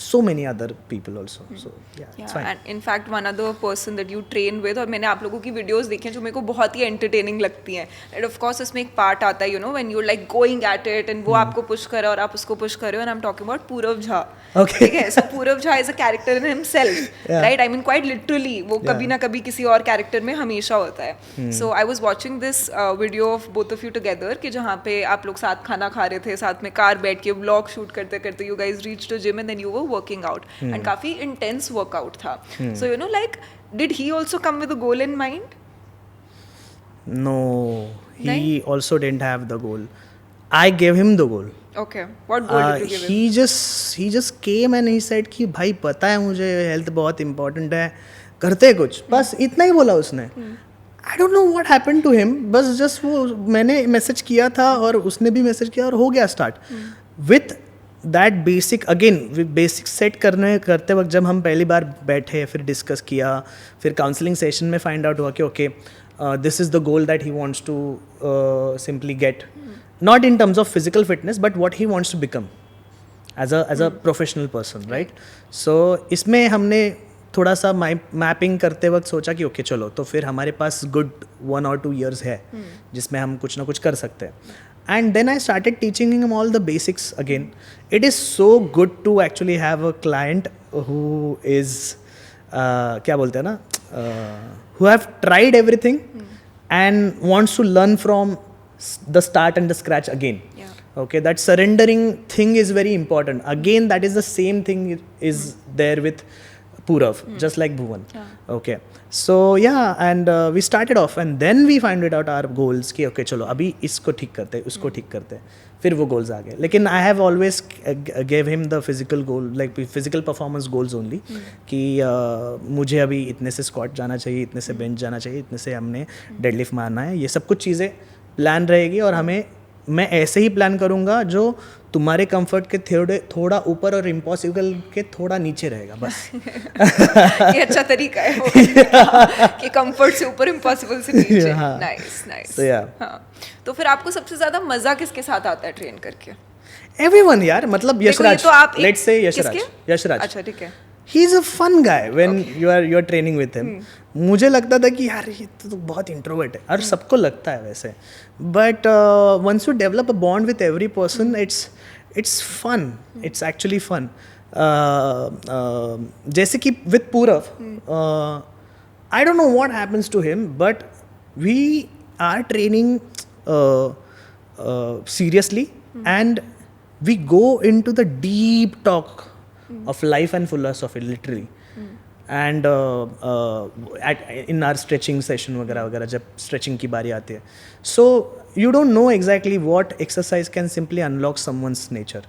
so many other people also. So yeah, it's fine. And in fact one other person that you train with, और मैंने आप लोगों की videos देखी हैं जो मेरे को बहुत ही एंटरटेनिंग लगती हैं. एंड ऑफ कोर्स इसमें एक पार्ट आता है, you know, when you like going at it and वो आपको पुश कर रहा है और आप उसको पुश कर रहे हो. And I am talking about Purav Jha. ठीक है. So Purav Jha is a character in himself, right. I mean quite literally वो कभी ना कभी किसी और कैरेक्टर में हमेशा होता है. So I was watching this video of both of you together कि जहाँ पे आप लोग साथ खाना खा रहे थे, साथ में कार बैठ के व्लॉग शूट करते करते you guys reach to gym and then you were working out. And काफी इंटेंस वर्कआउट था. So you know like did he also come with a goal in mind? No, he also didn't have the goal. I gave him the goal. Okay, what goal did you give him? He just came and he said कि भाई पता है मुझे health बहुत important है, करते हैं कुछ, बस इतना ही बोला उसने. I don't know what happened to him, बस जस्ट वो मैंने मैसेज किया था और उसने भी मैसेज किया और हो गया start. With that basic, again basic set करते वक्त जब हम पहली बार बैठे, फिर डिस्कस किया, फिर काउंसलिंग सेशन में फाइंड आउट हुआ कि okay this is the goal that he wants to simply get, not in terms of physical fitness but what he wants to become as a professional person, right. So इसमें हमने थोड़ा सा mapping करते वक्त सोचा कि ओके चलो, तो फिर हमारे पास गुड 1 or 2 years है जिसमें हम कुछ ना कुछ कर सकते हैं. And then I started teaching him all the basics again. It is so good to actually have a client who is क्या बोलते हैं ना, who have tried everything and wants to learn from the start and the scratch again. Yeah. Okay, that surrendering thing is very important. Again, that is the same thing is there with Purav, just like Bhuvan. Okay, so yeah, and we started off and then we found out our goals कि okay चलो अभी इसको ठीक करते हैं, उसको ठीक करते हैं, फिर वो goals आ गए. लेकिन I have always gave him the physical goal, like physical performance goals only, कि मुझे अभी इतने से squat जाना चाहिए, इतने से bench जाना चाहिए, इतने से हमने deadlift मारना है, ये सब कुछ चीज़ें प्लान रहेगी और हमें मैं ऐसे ही प्लान करूँगा जो तुम्हारे कंफर्ट के थोड़ा ऊपर और इम्पॉसिबल के थोड़ा नीचे रहेगा, बस. ये अच्छा तरीका है कि कंफर्ट से ऊपर इम्पॉसिबल से नीचे. Nice nice. हाँ, तो फिर आपको सबसे ज्यादा मजा किसके साथ आता है ट्रेन करके? एवरीवन यार, मतलब यशराज, तो आप लेट्स से यशराज. अच्छा ठीक है. He is a fun guy when you are training with him. मुझे लगता था कि यार ये तो बहुत इंट्रोवर्ट है, और सबको लगता है वैसे, but once you develop a bond with every person it's fun, it's actually fun. जैसे कि with Purav, I don't know what happens to him but we are training seriously and we go into the deep talk of life and philosophy literally. And in our stretching session वगैरह जब stretching की बारी आती है, so you don't know exactly what exercise can simply unlock someone's nature.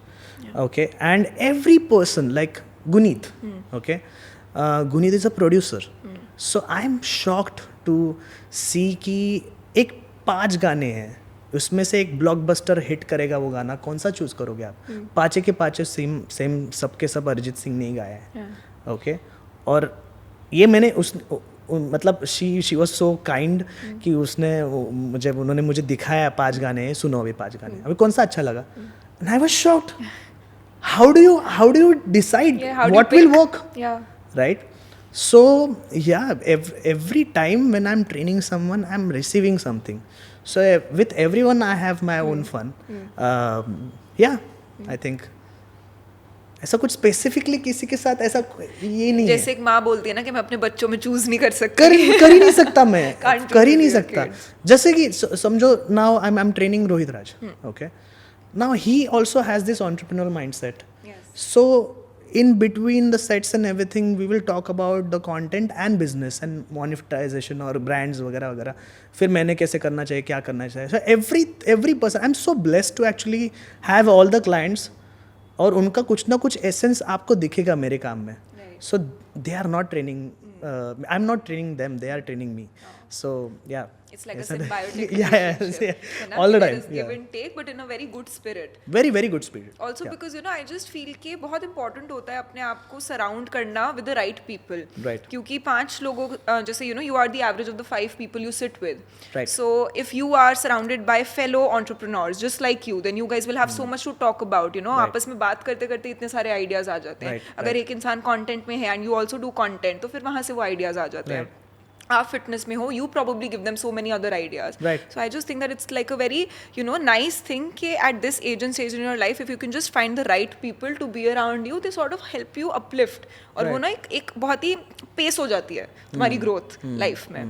Okay, and every person like Guneet, okay, Guneet is a producer, so I'm shocked to see कि एक 5 गाने हैं उसमें से एक ब्लॉकबस्टर हिट करेगा वो गाना, कौन सा चूज करोगे आप? पाँचे के पाँचे सेम सेम सबके सब अरिजीत सिंह ने ही गाया है, ओके। और ये मैंने मतलब शी वाज सो काइंड कि उसने उन्होंने मुझे दिखाया 5 गाने, सुनो अभी 5 गाने, अभी कौन सा अच्छा लगा, and I was shocked. How do you decide Yeah, how do you what will pick? Work, Yeah. right? So yeah, every time when I'm training someone, I'm receiving something. So with everyone I have my own fun. Yeah, I think ऐसा कुछ specifically किसी के साथ ऐसा ये नहीं जैसे है। एक माँ बोलती है ना कि मैं अपने बच्चों में चूज नहीं कर सकती, कर ही नहीं सकता मैं, Can't कर ही choose नहीं your सकता। kids. जैसे कि समझो now I am training Rohit Raj, okay, now he also has this entrepreneurial mindset, Yes. so in between the sets and everything we will talk about the content and business and monetization और brands वगैरह वगैरह, फिर मैंने कैसे करना चाहिए, क्या करना चाहिए। so every person, I'm so blessed to actually have all the clients, और उनका कुछ ना कुछ एसेंस आपको दिखेगा मेरे काम में। Right. so they are not training, I'm not training them, they are training me. So yeah, It's like a ऐसा- symbiotic yeah, relationship. yeah, है ना? all the There time, is give yeah. and take, but in a very good spirit. very good spirit. Also Yeah. because I just feel कि बहुत important होता है अपने आप को सराउंड करना with the right people. Right. क्योंकि 5 लोगों जैसे you are the average of the 5 people you sit with. Right. So if you are surrounded by fellow entrepreneurs just like you, then you guys will have so much to talk about. Right. आपस में बात करते करते इतने सारे ideas आ जाते हैं। Right, अगर right. एक इंसान content में है and you also do content, तो फिर वहाँ से वो ideas आ जाते हैं। Right. आप फिटनेस में हो, you probably give them so many other ideas. Right. So I just think that it's like a very nice thing कि at this age and stage in your life, if you can just find the right people to be around you, they sort of help you uplift. और वो Right. ना एक बहुत ही pace हो जाती है तुम्हारी ग्रोथ लाइफ में।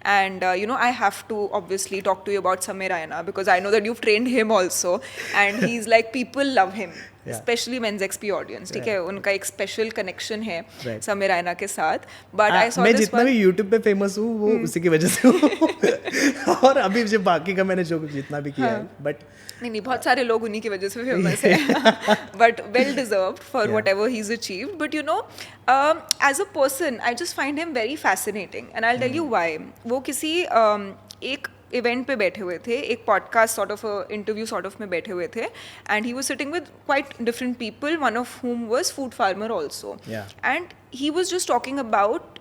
And I have to obviously talk to you about Samir Raina because I know that you've trained him also, and he's like people love him. Yeah. Especially men's XP audience, ठीक है, उनका एक special connection है Right. Sameer Raina के साथ। But I saw मैं this जितना भी YouTube पे फेमस हूँ वो उसी की वजह से हूँ और अभी जो बाकी का मैंने जो जितना भी किया है, बट नहीं बहुत सारे लोग उन्हीं की वजह से फेमस है, but well deserved for whatever he is achieved. But as a person I just find him very fascinating and I tell you why. वो किसी एक इवेंट पे बैठे हुए थे, एक podcast sort of interview sort of में बैठे हुए थे, and he was sitting with quite different people, one of whom was food farmer also. Yeah. And he was just talking about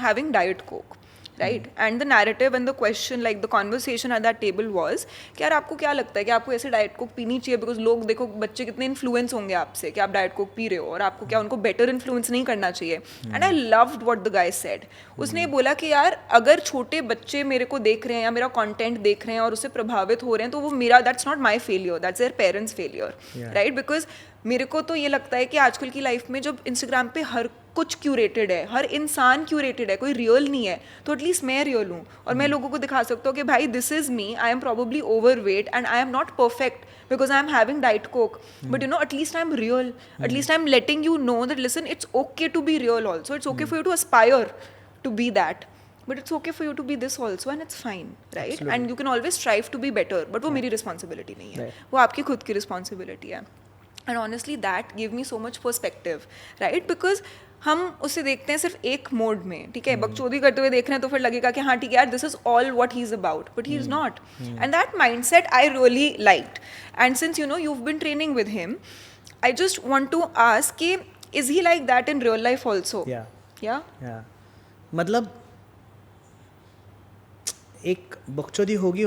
having diet coke, right? And the narrative and the question, like the conversation at that table was कि यार आपको क्या लगता है कि आपको ऐसे diet Coke पीनी चाहिए, बिकॉज लोग देखो बच्चे कितने इन्फ्लुएंस होंगे आपसे कि आप डाइट कोक पी रहे हो, और आपको क्या उनको बेटर इन्फ्लुएंस नहीं करना चाहिए। And I loved what the guy said. उसने ये बोला कि यार अगर छोटे बच्चे मेरे को देख रहे हैं या मेरा कंटेंट देख रहे हैं और उससे प्रभावित हो रहे हैं, तो वो मेरा that's not my failure, that's their parents failure, right? Because मेरे को तो ये लगता है कि आजकल की लाइफ में जब इंस्टाग्राम पे हर कुछ क्यूरेटेड है, हर इंसान क्यूरेटेड है, कोई रियल नहीं है, तो एटलीस्ट मैं रियल हूँ और मैं लोगों को दिखा सकता हूँ कि भाई this is me, I am probably overweight and I am not perfect because I am having diet coke, but at least I am real, at least I am letting you know that listen it's okay to be real also, it's okay for you to aspire to be that, but it's okay for you to be this also and it's fine, right? Absolutely. And you can always strive to be better, but वो मेरी responsibility नहीं है, Right. वो आपकी खुद की responsibility है। And honestly that gave me so much perspective, right? Because हम उसे देखते हैं सिर्फ एक मोड में, ठीक है, बकचोदी करते हुए देख रहे हैं तो फिर लगेगा कि हाँ ठीक है यार this is all what he is about, but he is not, and that mindset I really liked. And since you have been training with him, I just want to ask कि is he like that in real life also? या मतलब एक बकचोदी होगी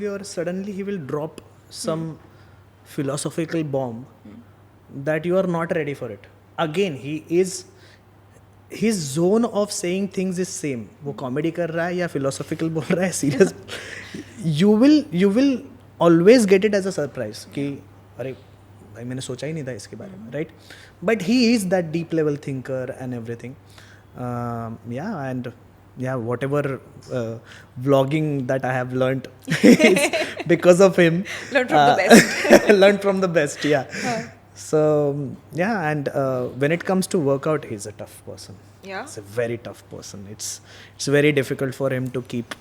और suddenly he will drop some philosophical bomb that you are not ready for it. Again, his zone of saying things is same. वो comedy कर रहा है या philosophical बोल रहा है, serious. You will always get it as a surprise कि अरे भाई मैंने सोचा ही नहीं था इसके बारे में, right? But he is that deep level thinker and everything. Whatever vlogging that I have learnt is because of him. Learn from the best. Learn from the best, yeah. So yeah, and when it comes to workout, he's a tough person. Yeah. He's a very tough person. It's very difficult for him to keep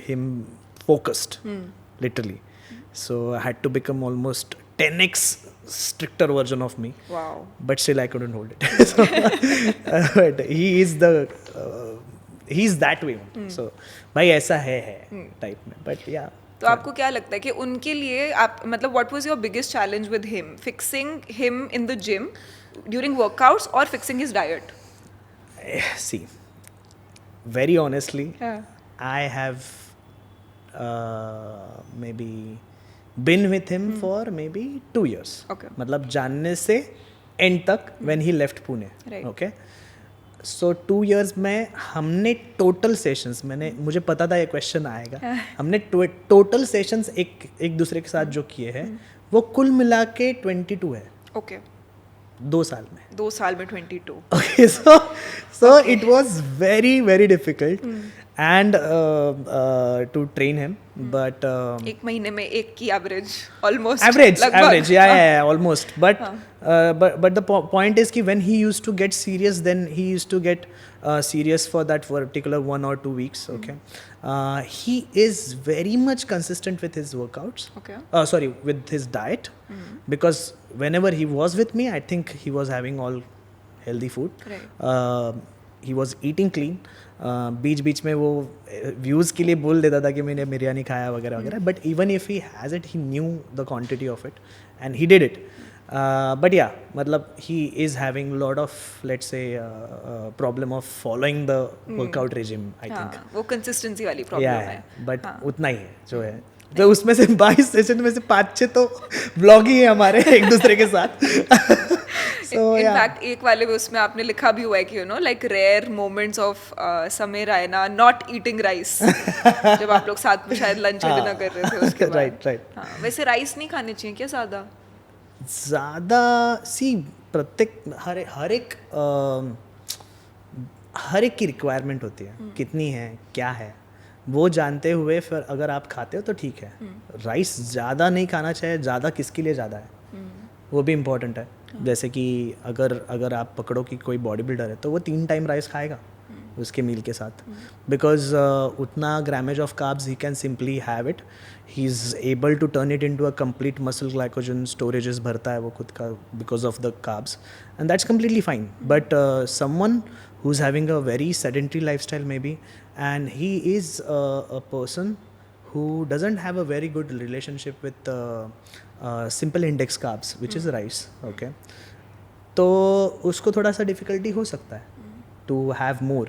him focused, literally. So I had to become almost 10x stricter version of me. Wow. But still I couldn't hold it. So, but he is the he is that way. So भाई ऐसा है type में. But या तो आपको क्या लगता है कि उनके लिए आप मतलब what was your biggest challenge with him, fixing him in the gym during workouts और fixing his diet? see, very honestly, Yeah. I have maybe been with him for maybe 2 years. Okay. मतलब जानने से end तक when he left Pune. Right. Okay. So 2 years में हमने total sessions, मुझे पता था ये question आएगा. हमने total sessions एक दूसरे के साथ जो किए हैं वो कुल मिला के 22 है. ओके, 2 साल में. 2 साल में 22. Okay, so it was very difficult and to train him, but एक महीने में एक की average almost average, yeah, almost. But the point is कि when he used to get serious, then he used to get serious for that particular 1 or 2 weeks. Okay, he is very much consistent with his workouts. Okay. With his diet, because whenever he was with me, I think he was having all healthy food. Right. He was eating clean. बीच में वो views के लिए बोल देता था कि मैंने बिरयानी खाया वगैरह वगैरह. But even if he has it, he new the quantity of it and he did it. But या मतलब he is having lot of let's say problem of following the workout regime. I think वो consistency वाली problem है. But उतना ही है जो है. तो उसमें से 22 सेशन में से 5-6 तो ब्लॉग ही है हमारे एक दूसरे के साथ. इनफैक्ट एक वाले में उसमें आपने लिखा भी हुआ है कि लाइक रेयर मोमेंट्स ऑफ समय रायना नॉट ईटिंग राइस, जब आप लोग साथ में शायद लंच या डिनर कर रहे थे उसके बाद. राइट. वैसे राइस नहीं खाने चाहिए क्या ज़्यादा? सी प्रत्येक हर एक की रिक्वायरमेंट होती है. कितनी है, क्या है, वो जानते हुए फिर अगर आप खाते हो तो ठीक है. राइस ज़्यादा नहीं खाना चाहिए. ज़्यादा किसके लिए ज़्यादा है वो भी इम्पोर्टेंट है. जैसे कि अगर आप पकड़ो कि कोई बॉडी बिल्डर है तो वो 3 टाइम राइस खाएगा उसके मील के साथ, बिकॉज उतना grammage of carbs he can simply have it. He is able to turn it into a complete muscle glycogen storages भरता है वो खुद का because of the carbs, and that's completely fine. But someone who is having a very sedentary lifestyle maybe, and he is a person who doesn't have a very good relationship with simple index carbs, which is rice. Okay, तो उसको थोड़ा सा difficulty हो सकता है to have more,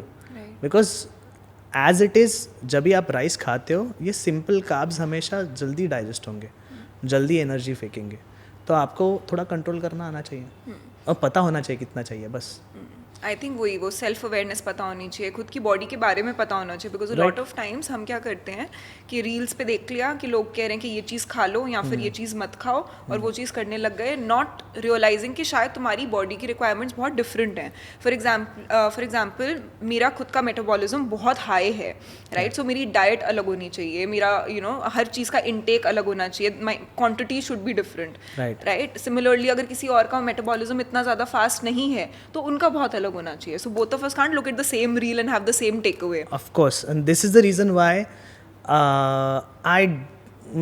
because as it is जब भी आप राइस खाते हो ये सिंपल कार्ब्स हमेशा जल्दी डाइजेस्ट होंगे, जल्दी एनर्जी फेंकेंगे. तो आपको थोड़ा कंट्रोल करना आना चाहिए और पता होना चाहिए कितना चाहिए बस. आई थिंक वही वो सेल्फ अवेयरनेस पता होनी चाहिए, खुद की बॉडी के बारे में पता होना चाहिए. बिकॉज लॉट ऑफ टाइम्स हम क्या करते हैं कि रील्स पे देख लिया कि लोग कह रहे हैं कि ये चीज़ खा लो या फिर ये चीज़ मत खाओ, और वो चीज़ करने लग गए, नॉट रियलाइजिंग कि शायद तुम्हारी बॉडी की रिक्वायरमेंट्स बहुत डिफरेंट हैं. फॉर एग्जाम्पल मेरा खुद का मेटाबॉलिज्म बहुत हाई है, राइट. सो मेरी डाइट अलग होनी चाहिए, मेरा हर चीज़ का इनटेक अलग होना चाहिए, माई quantity should be different, right. Similarly अगर किसी और का मेटाबॉलिज्म इतना ज़्यादा फास्ट नहीं है तो उनका बहुत अलग होना चाहिए. So both of us can't look at the same reel and have the same takeaway. Of course, and this is the reason why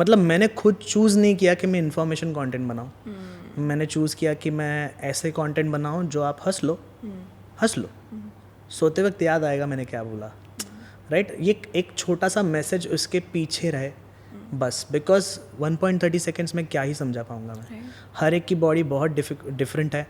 मतलब मैंने खुद चूज़ नहीं किया कि मैं इंफॉर्मेशन कंटेंट बनाऊँ. मैंने चूज़ किया कि मैं ऐसे कंटेंट बनाऊँ जो आप हंस लो. सोते वक्त याद आएगा मैंने क्या बोला, राइट. ये एक छोटा सा मैसेज उसके पीछे रहे बस, बिकॉज 1.30 सेकेंड्स में क्या ही समझा पाऊँगा मैं. हर एक की बॉडी बहुत डिफरेंट है.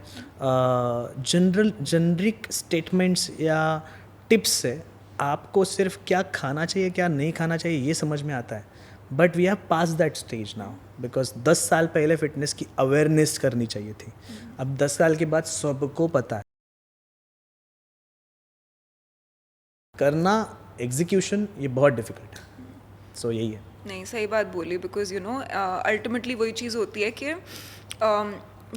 जनरिक स्टेटमेंट्स या टिप्स से आपको सिर्फ क्या खाना चाहिए क्या नहीं खाना चाहिए ये समझ में आता है. But we have pass that stage now, because 10 साल पहले फिटनेस की अवेयरनेस करनी चाहिए थी. अब 10 साल के बाद सबको पता है करना. एग्जीक्यूशन ये बहुत डिफिकल्ट है. सो यही है. नहीं, सही बात बोली. बिकॉज अल्टीमेटली वही चीज़ होती है कि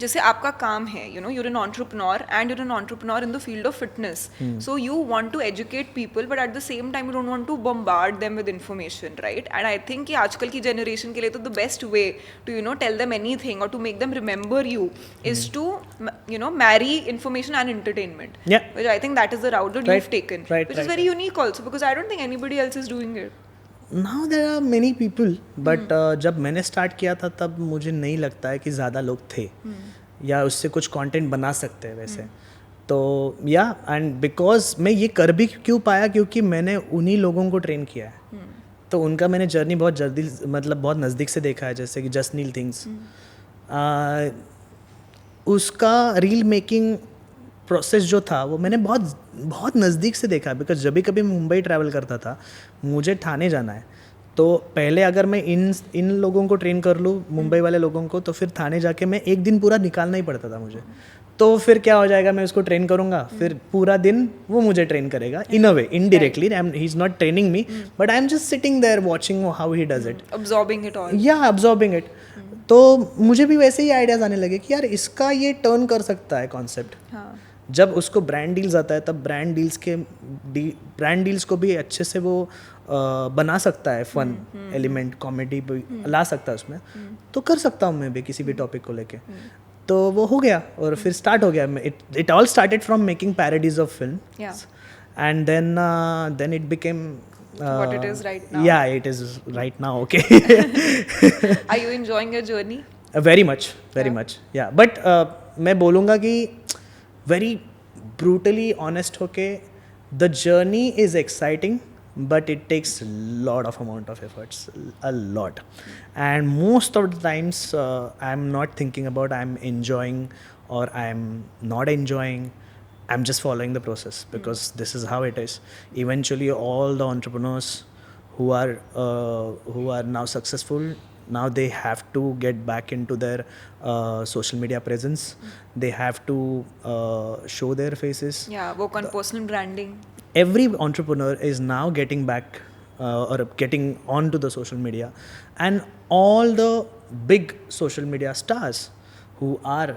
जैसे आपका काम है, you're an entrepreneur and you're an entrepreneur in the field of fitness. So you want to educate people, but at the same time you don't want to bombard them with information, right? And I think कि आजकल की generation के लिए तो the best way to tell them anything or to make them remember you is to marry information and entertainment. Yeah. Which I think that is the route that you've taken, which is very unique also, because I don't think anybody else is doing it. Now there are many people, but जब मैंने start किया था तब मुझे नहीं लगता है कि ज़्यादा लोग थे या उससे कुछ कंटेंट बना सकते हैं वैसे. तो या एंड बिकॉज मैं ये कर भी क्यों पाया, क्योंकि मैंने उन्हीं लोगों को ट्रेन किया है. तो उनका मैंने जर्नी बहुत जल्दी मतलब बहुत नज़दीक से देखा है. जैसे कि जस्ट नील थिंग्स, उसका रील मेकिंग प्रोसेस जो था वो मैंने बहुत बहुत नज़दीक से देखा. बिकॉज जब भी कभी मैं मुंबई ट्रैवल करता था, मुझे ठाणे जाना है, तो पहले अगर मैं इन लोगों को ट्रेन कर लूँ, मुंबई वाले लोगों को, तो फिर ठाणे जाके मैं एक दिन पूरा निकालना ही पड़ता था मुझे. तो फिर क्या हो जाएगा, मैं उसको ट्रेन करूँगा, फिर पूरा दिन वो मुझे ट्रेन करेगा in a way, indirectly. He is not training me, but I am just sitting there watching how he does it, Absorbing it all. या अब्जॉर्बिंग इट. तो मुझे भी वैसे ही आइडियाज़ आने लगे कि यार इसका ये टर्न कर सकता है कॉन्सेप्ट. हाँ. जब उसको ब्रांड डील्स आता है, तब ब्रांड डील्स को भी अच्छे से वो बना सकता है. फन एलिमेंट, कॉमेडी भी ला सकता है उसमें. तो कर सकता हूँ मैं भी किसी भी टॉपिक को लेके. तो वो हो गया और फिर स्टार्ट हो गया. It all started from making parodies of film, Yeah. And then it became What it is right now. Yeah, it is right now. Okay. Are you enjoying your journey? very much. Yeah, but मैं बोलूँगा कि very brutally honest होके, the journey is exciting, but it takes a lot of amount of efforts, a lot. And most of the times I'm not thinking about I'm enjoying or I'm not enjoying. I'm just following the process because this is how it is. Eventually, all the entrepreneurs who are now successful, now they have to get back into their social media presence. They have to show their faces. Yeah, work on personal branding. Every entrepreneur is now getting back or getting onto the social media, and all the big social media stars who are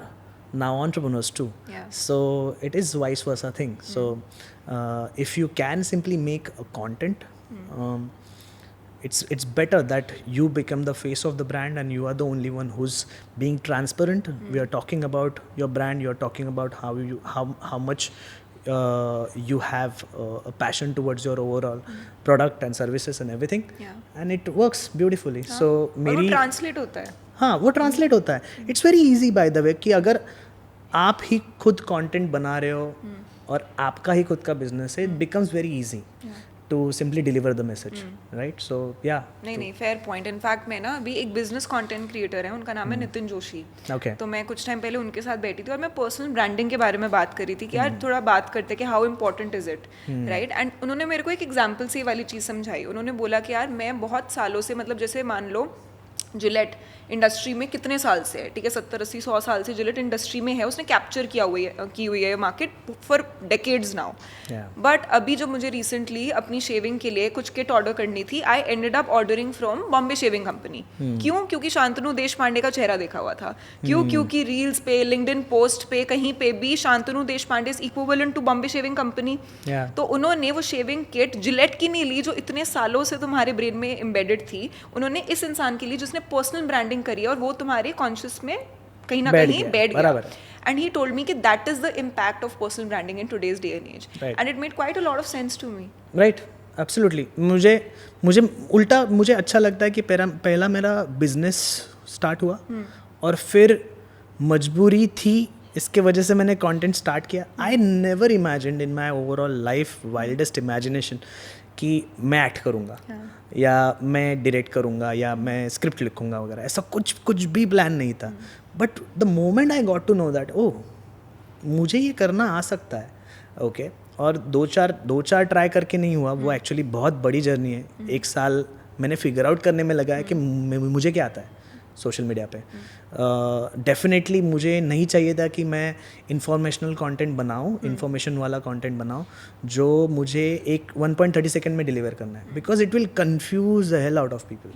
now entrepreneurs too. Yeah. So it is vice versa thing. So if you can simply make a content, it's better that you become the face of the brand and you are the only one who's being transparent. We are talking about your brand, you are talking about how much you have a passion towards your overall product and services and everything. Yeah. And it works beautifully. So और वो मेरी translate होता है. हाँ, वो translate होता है. It's very easy by the way कि अगर आप ही खुद कंटेंट बना रहे हो और आपका ही खुद का बिजनेस है, it becomes very easy to simply deliver the message, right? So या नहीं, फेयर पॉइंट. इनफैक्ट मैं ना अभी एक बिजनेस कंटेंट क्रिएटर है, उनका नाम है नितिन जोशी. ओके. तो मैं कुछ टाइम पहले उनके साथ बैठी थी और मैं पर्सनल ब्रांडिंग के बारे में बात करी थी कि यार थोड़ा बात करते कि how important is it, right? And उन्होंने मेरे को एक एग्जाम्पल से ये वाली चीज़ समझाई. उन्होंने बोला कि यार मैं बहुत सालों से, मतलब जैसे मान लो जिलेट इंडस्ट्री में कितने साल से है, ठीक है, 70, 80, 100 साल से जिलेट इंडस्ट्री में है, उसने कैप्चर की हुई है market for decades now. But अभी जो मुझे रिसेंटली अपनी शेविंग के लिए कुछ किट ऑर्डर करनी थी, I ended up ordering from Bombay Shaving company. क्यों? क्योंकि शांतनु देशपांडे का चेहरा देखा हुआ था. क्यों? क्योंकि रील्स पे, लिंक्डइन पोस्ट पे, कहीं पे भी Shantanu Deshpande is equivalent to Bombay Shaving Company. तो उन्होंने वो शेविंग किट जिलेट की नहीं ली जो इतने सालों से तुम्हारे ब्रेन में एम्बेडेड थी, उन्होंने इस इंसान के लिए जिसने पर्सनल ब्रांडिंग करी और वो तुम्हारे कॉन्शियस में कहीं ना कहीं बैठ गया. And he told me that that is the impact of personal branding in today's day and age. Right. And it made quite a lot of sense to me. Right, absolutely. मुझे उल्टा मुझे अच्छा लगता है कि पहला मेरा बिजनेस स्टार्ट हुआ और फिर मजबूरी थी, इसके वजह से मैंने कंटेंट स्टार्ट किया. I never imagined in my overall life, wildest imagination, कि मैं एक्ट करूँगा या मैं डायरेक्ट करूँगा या मैं स्क्रिप्ट लिखूँगा वगैरह. ऐसा कुछ भी प्लान नहीं था. But the moment I got to know that oh मुझे ये करना आ सकता है, ओके. और दो चार ट्राई करके नहीं हुआ, वो एक्चुअली बहुत बड़ी जर्नी है. 1 साल मैंने फिगर आउट करने में लगाया कि मुझे क्या आता है सोशल मीडिया पे. डेफिनेटली मुझे नहीं चाहिए था कि मैं इंफॉर्मेशनल कंटेंट बनाऊं, इन्फॉर्मेशन वाला कंटेंट बनाऊं जो मुझे 1.30 सेकंड में डिलीवर करना है, because it will confuse the hell out of people.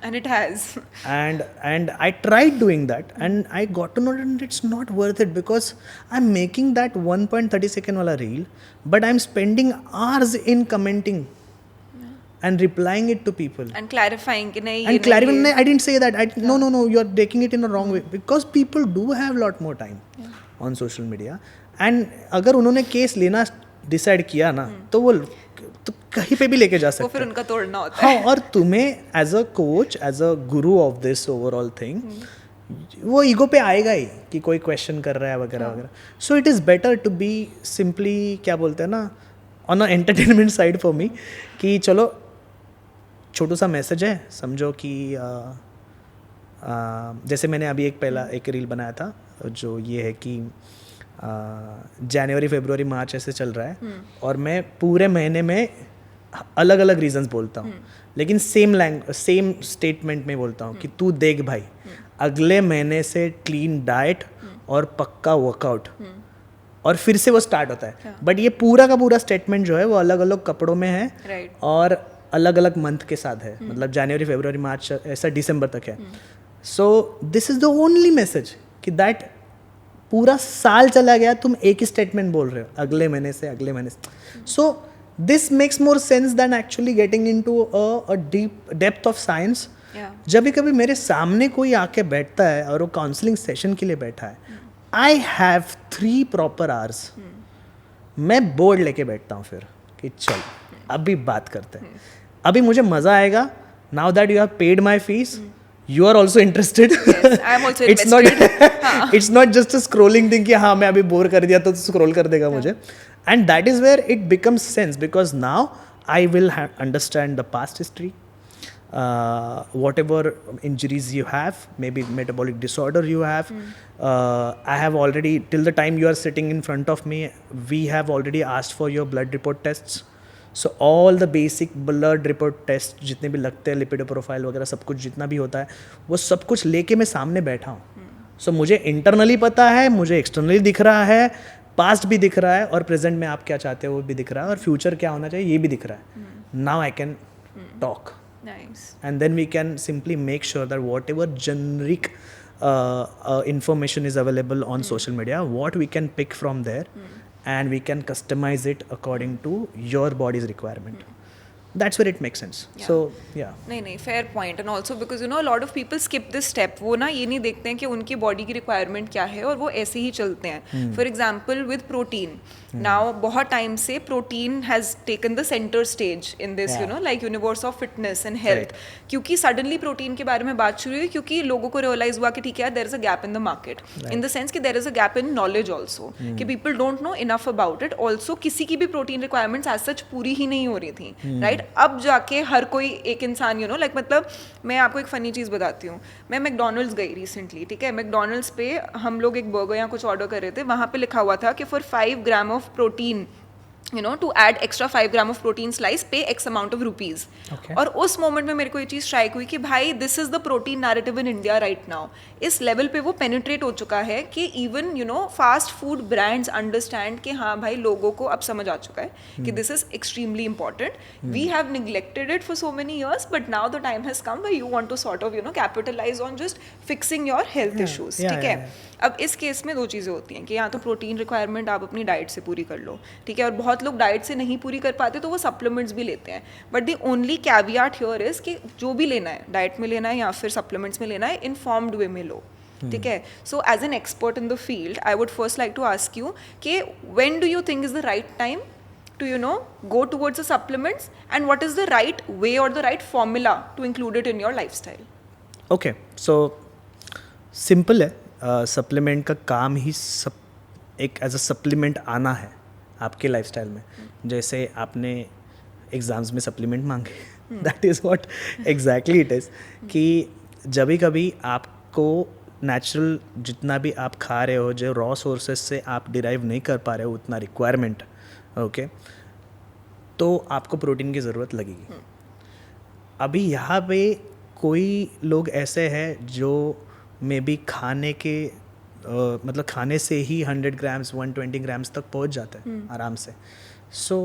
And it has. And I tried doing that and I got to know that it's not worth it because I'm making that 1.30 second wala reel, but I'm spending hours in commenting and replying it to people And clarifying कि नहीं, and clarifying. I didn't say that. No, you are taking it in the wrong way because people do have lot more time on social media. And अगर उन्होंने case लेना decide किया ना, तो वो तो कहीं पे भी लेके जा सकते वो फिर हैं. उनका तोड़ना होता है. हाँ, और तुम्हें as a coach, as a guru of this overall thing, वो ईगो पे आएगा ही कि कोई क्वेश्चन कर रहा है वगैरह वगैरह. So it is better to be simply, क्या बोलते हैं ना, on a entertainment side for me, कि चलो छोटू सा मैसेज है, समझो कि जैसे मैंने अभी एक रील बनाया था जो ये है कि जनवरी फरवरी मार्च ऐसे चल रहा है और मैं पूरे महीने में अलग अलग रीजंस बोलता हूँ, लेकिन सेम स्टेटमेंट में बोलता हूँ कि तू देख भाई, अगले महीने से क्लीन डाइट और पक्का वर्कआउट, और फिर से वो स्टार्ट होता है. बट ये पूरा का पूरा स्टेटमेंट जो है वो अलग अलग कपड़ों में है और अलग अलग मंथ के साथ है. मतलब जनवरी फरवरी मार्च ऐसा दिसंबर तक है. So this is the only message कि दैट पूरा साल चला गया, तुम एक ही स्टेटमेंट बोल रहे हो अगले महीने से. So this makes more sense than actually getting into a deep depth of science. जब भी कभी मेरे सामने कोई आके बैठता है और वो काउंसलिंग सेशन के लिए बैठा है, आई हैव 3 प्रॉपर आवर्स. मैं बोर्ड लेके बैठता हूँ फिर कि चल अभी बात करते हैं, अभी मुझे मज़ा आएगा. Now that you have paid my fees, you are also interested. Yes, I am also invested. It's not just a scrolling thing कि हाँ मैं अभी बोर कर दिया तो scroll कर देगा मुझे. And that is where it becomes sense, because now I will understand the past history, whatever injuries you have, maybe metabolic disorder you have. I have already, till the time you are sitting in front of me, we have already asked for your blood report tests. So all the basic blood report test जितने भी लगते हैं, lipid profile वगैरह सब कुछ जितना भी होता है, वो सब कुछ लेके मैं सामने बैठा हूँ. सो मुझे इंटरनली पता है, मुझे एक्सटर्नली दिख रहा है, पास्ट भी दिख रहा है और प्रेजेंट में आप क्या चाहते हो वो भी दिख रहा है और फ्यूचर क्या होना चाहिए ये भी दिख रहा है. Now I can talk and then we can simply make sure that whatever generic information is available on social media, what we can pick from there and we can customize it according to your body's requirement. That's where it makes sense. So yeah. नहीं fair point. And also because you know a lot of people skip this step. वो ना ये नहीं देखते हैं कि उनकी body की रिक्वायरमेंट क्या है और वो ऐसे ही चलते हैं. For example with protein, now बहुत टाइम से protein has taken the centre stage in this you know like universe of fitness and health. क्योंकि सडनली प्रोटीन के बारे में बात शुरू हुई क्योंकि लोगों को रियलाइज हुआ कि ठीक है there is a gap in the market, in the sense कि there is a gap in knowledge also, कि people don't know enough about it. Also किसी की भी प्रोटीन रिक्वायरमेंट्स एज सच पूरी ही नहीं हो रही थी, राइट? अब जाके हर कोई एक इंसान यू नो लाइक मतलब मैं आपको एक फ़नी चीज़ बताती हूँ. मैं मैकडोनल्ड्स गई रिसेंटली, ठीक है. मैकडोनल्ड्स पे हम लोग एक बर्गर या कुछ ऑर्डर कर रहे थे, वहाँ पे लिखा हुआ था कि for 5 gram of protein you know to add extra 5 gram of protein slice pay x amount of rupees. और उस मोमेंट में मेरे को ये चीज़ स्ट्राइक हुई कि भाई this is the protein narrative in India right now. इस लेवल पे वो पेनिट्रेट हो चुका है कि even you know fast food brands understand कि हाँ भाई लोगों को अब समझ आ चुका है कि this is extremely important. We have neglected it for so many years but now the time has come where you want to sort of you know capitalize on just fixing your health issues. ठीक है. अब इस case में 2 चीज़ें होती हैं कि या तो प्रोटीन रिक्वायरमेंट आप अपनी डाइट से पूरी कर लो, ठीक है, और बहुत लोग डाइट से नहीं पूरी कर पाते तो वो सप्लीमेंट्स भी लेते हैं. But the only caveat here is कि जो भी लेना है डाइट में लेना है या फिर सप्लीमेंट्स में लेना है इनफॉर्म्ड वे में लो. ठीक है. So as an expert in the field I would first like to ask you कि when do you think is the right time to you know go towards the supplements and what is the right way or the right formula to include it in your lifestyle? Okay, so simple है. Supplement का काम ही एक as a supplement आना है आपके lifestyle में. जैसे आपने एग्ज़ाम्स में सप्लीमेंट मांगे, that is what exactly it is. कि जब भी कभी आपको नेचुरल जितना भी आप खा रहे हो, जो रॉ सोर्सेज से आप डिराइव नहीं कर पा रहे हो उतना रिक्वायरमेंट, ओके, तो आपको प्रोटीन की ज़रूरत लगेगी. अभी यहाँ पे कोई लोग ऐसे हैं जो मे बी खाने के मतलब खाने से ही 100 ग्राम्स 120 ग्राम्स तक पहुँच जाता है आराम से. So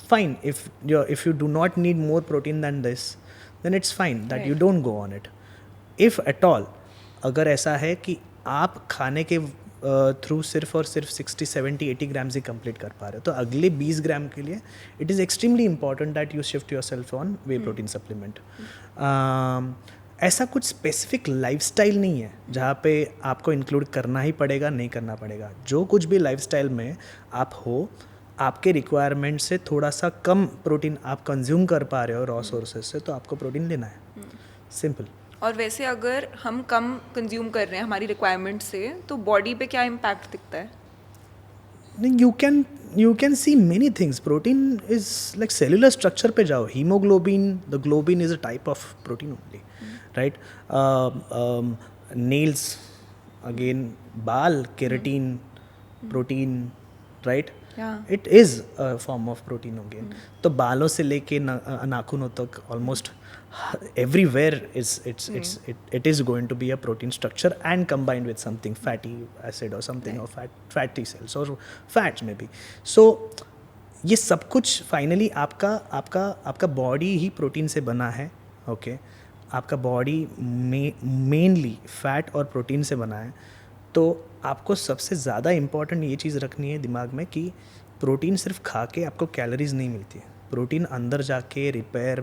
fine, if you do not need more protein than this then it's fine that you don't go on it. If at all अगर ऐसा है कि आप खाने के थ्रू सिर्फ और सिर्फ 60 70 80 ग्राम्स ही कंप्लीट कर पा रहे हो, तो अगले 20 ग्राम के लिए it is extremely important that you shift your self on way protein supplement. ऐसा कुछ स्पेसिफिक लाइफस्टाइल नहीं है जहाँ पे आपको इंक्लूड करना ही पड़ेगा, नहीं करना पड़ेगा. जो कुछ भी लाइफस्टाइल में आप हो, आपके रिक्वायरमेंट से थोड़ा सा कम प्रोटीन आप कंज्यूम कर पा रहे हो रॉ सोर्सेज से, तो आपको प्रोटीन लेना है. सिंपल. और वैसे अगर हम कम कंज्यूम कर रहे हैं हमारी रिक्वायरमेंट से तो बॉडी पे क्या इम्पैक्ट दिखता है? you can see many things. Protein is like cellular structure पे जाओ, hemoglobin, the globin is a type of protein only, right? Nails, again, बाल, keratin, protein, right? Yeah. It is a form of protein again. तो बालों से लेके नाखूनों तक almost everywhere it is going to be a protein structure and combined with something fatty acid or something or fatty cells or fats maybe. So ये सब कुछ finally आपका बॉडी ही प्रोटीन से बना है. ओके आपका बॉडी मेनली फैट और protein से बना है. तो आपको सबसे ज़्यादा इम्पॉर्टेंट ये चीज़ रखनी है दिमाग में कि प्रोटीन सिर्फ खा के आपको कैलोरीज नहीं मिलती है. प्रोटीन अंदर जाके रिपेयर,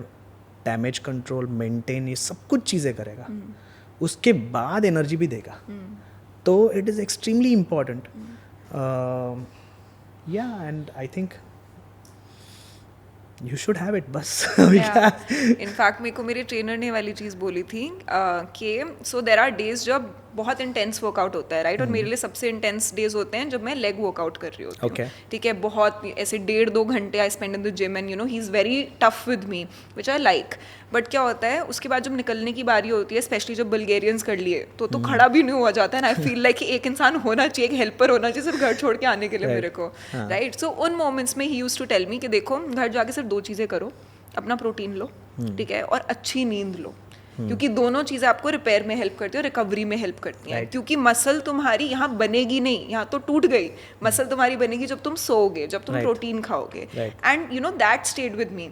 डैमेज कंट्रोल, मेंटेन, ये सब कुछ चीज़ें करेगा. उसके बाद एनर्जी भी देगा. तो इट इज़ एक्सट्रीमली इम्पॉर्टेंट. या and I think you should have it बस. इनफैक्ट मेरे को मेरे ट्रेनर ने वाली चीज़ बोली थी कि सो देर आर डेज जब बहुत इंटेंस वर्कआउट होता है, राइट? और मेरे लिए सबसे इंटेंस डेज होते हैं जब मैं लेग वर्कआउट कर रही होती हूँ. ठीक है, बहुत ऐसे 1.5-2 घंटे I spend in the gym and you no he is very tough with me which I like. But क्या होता है उसके बाद जब निकलने की बारी होती है, स्पेशली जब बल्गेरियंस कर लिए तो खड़ा भी नहीं हुआ जाता है. आई फील लाइक एक इंसान होना चाहिए, एक हेल्पर होना चाहिए सिर्फ घर छोड़ के आने के लिए मेरे को, राइट? सो उन मोमेंट्स में he used to tell me कि देखो घर जाके सिर्फ 2 चीज़ें करो, अपना प्रोटीन लो, ठीक है, और अच्छी नींद लो, क्योंकि दोनों चीज़ें आपको रिपेयर में हेल्प करती है और रिकवरी में हेल्प करती हैं. क्योंकि मसल तुम्हारी यहाँ बनेगी नहीं, यहाँ तो टूट गई. मसल तुम्हारी बनेगी जब तुम सोओगे, जब तुम प्रोटीन खाओगे. And you know that stayed with me.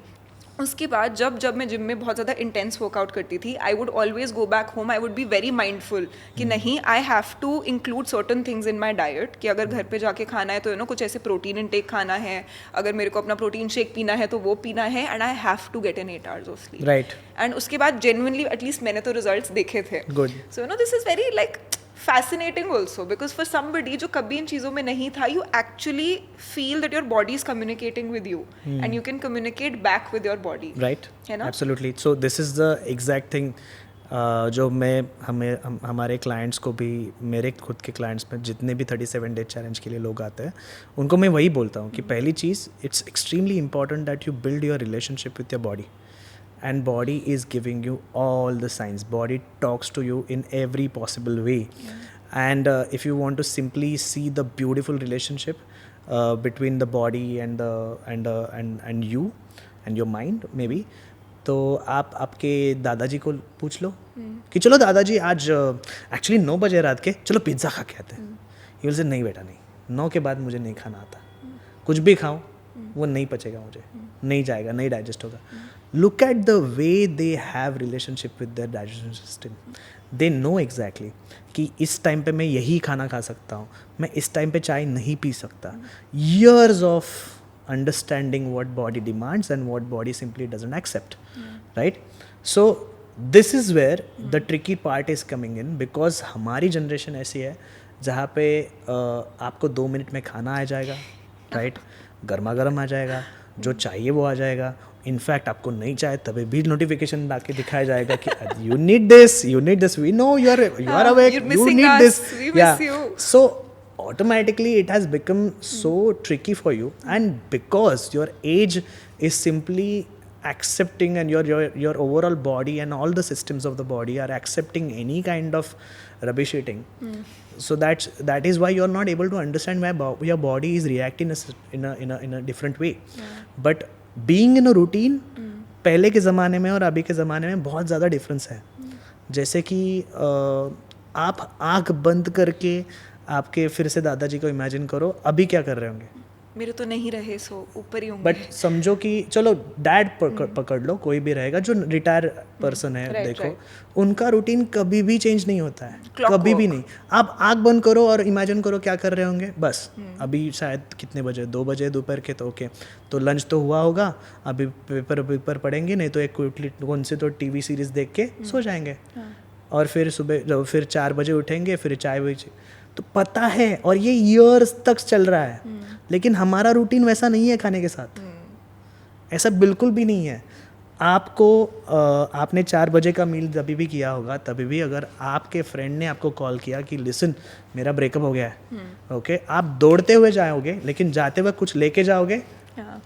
उसके बाद जब मैं जिम में बहुत ज़्यादा इंटेंस वर्कआउट करती थी, I would always go back home, I would be very mindful कि नहीं, I have to include certain things in my diet. कि अगर घर पे जाके खाना है तो यू नो कुछ ऐसे प्रोटीन इनटेक खाना है, अगर मेरे को अपना प्रोटीन शेक पीना है तो वो पीना है, and I have to get in 8 hours of sleep. Right. And उसके बाद जेन्युइनली एटलीस्ट मैंने तो रिजल्ट्स देखे थे. Good. So you know this is very like fascinating also because for somebody जो कभी इन चीज़ों में नहीं था, you actually feel that your body is communicating with you and you can communicate back with your body. Right. है ना? Absolutely. So this is the exact thing जो मैं हमारे क्लाइंट्स को भी, मेरे खुद के क्लाइंट्स में जितने भी 37 डे चैलेंज के लिए लोग आते हैं उनको मैं वही बोलता हूँ कि पहली चीज़, it's extremely important that you build your relationship with your body. And body is giving you all the signs. Body talks to you in every possible way. And if you want to simply see the beautiful relationship between the body and you and your mind maybe, तो आप आपके दादाजी को पूछ लो कि चलो दादाजी आज एक्चुअली 9 बजे रात के चलो पिज़्ज़ा खा के आते हैं. ये बोलते नहीं बेटा नहीं, 9 के बाद मुझे नहीं खाना आता. कुछ भी खाऊं वो नहीं पचेगा, मुझे नहीं जाएगा, नहीं डाइजेस्ट होगा. Look at the way they have relationship with their digestion system. They know exactly कि इस टाइम पे मैं यही खाना खा सकता हूँ, मैं इस टाइम पे चाय नहीं पी सकता. Years of understanding what body demands and what body simply doesn't accept. Right? So this is where the tricky part is coming in, because हमारी जनरेशन ऐसी है जहाँ पे आपको 2 मिनट में खाना आ जाएगा, राइट? गर्मा गर्म आ जाएगा, जो चाहिए वो आ जाएगा. इनफैक्ट आपको नहीं चाहे तभी भी नोटिफिकेशन ला के दिखाया जाएगा कि you need this, we know you are awake, you need this. So automatically it has become so tricky for you, and because your age is simply accepting, and your overall body and all the systems of the body are accepting any kind of rubbish eating. So that is why you're not able to understand why your body is reacting in a different way. But being in a routine, पहले के ज़माने में और अभी के ज़माने में बहुत ज़्यादा डिफरेंस है. जैसे कि आप आँख बंद करके आपके फिर से दादाजी को इमेजिन करो, अभी क्या कर रहे होंगे? मेरे तो नहीं रहे, सो ऊपर ही होंगे. बट समझो कि चलो डैड पकड़ लो, कोई भी रहेगा जो रिटायर पर्सन है, देखो उनका रूटीन कभी भी चेंज नहीं होता है, कभी भी नहीं. आप आँख बंद करो और इमेजिन करो क्या कर रहे होंगे. बस अभी शायद कितने बजे, 2 बजे दोपहर के, तो ओके, तो लंच तो हुआ होगा, अभी पेपर पढ़ेंगे, नहीं तो एक कौन से तो टीवी सीरीज देख के सो जाएंगे, और फिर सुबह फिर 4 बजे उठेंगे, फिर चाय. तो पता है, और ये ईयर्स तक चल रहा है. लेकिन हमारा रूटीन वैसा नहीं है खाने के साथ, ऐसा बिल्कुल भी नहीं है. आपको आपने 4 बजे का मील जब भी किया होगा, तभी भी अगर आपके फ्रेंड ने आपको कॉल किया कि लिसन मेरा ब्रेकअप हो गया है, ओके, आप दौड़ते हुए जाओगे, लेकिन जाते हुए कुछ लेके जाओगे, हाँ,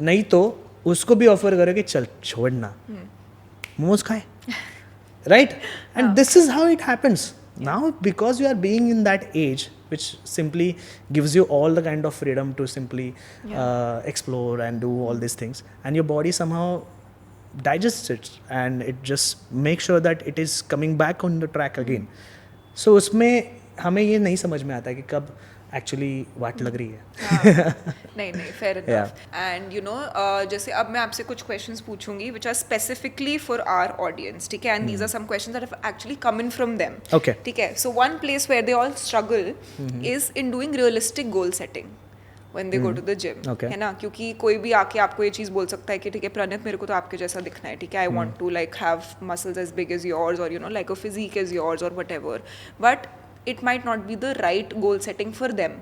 नहीं तो उसको भी ऑफर करोगे चल छोड़ना, मोमोज खाए, right? And this is how it happens now, because you are being in that age which simply gives you all the kind of freedom to simply explore and do all these things, and your body somehow digests it and it just makes sure that it is coming back on the track again. So उसमें हमें ये नहीं समझ में आता है कि कब एक्चुअली वाट लग रही है. नहीं fair enough. And you know जैसे अब मैं आपसे कुछ क्वेश्चंस पूछूंगी which are specifically for our audience, ठीक है, and these are some questions that have actually come in from them. Okay. ठीक है, so one place where they all struggle is in doing realistic goal setting when they go to the gym. Okay. है ना, क्योंकि कोई भी आके आपको ये चीज़ बोल सकता है कि ठीक है प्रणित मेरे को तो आपके जैसा दिखना है, ठीक है, I want to like have muscles as big as yours और you know like a physique as yours और whatever, but it might not be the right goal setting for them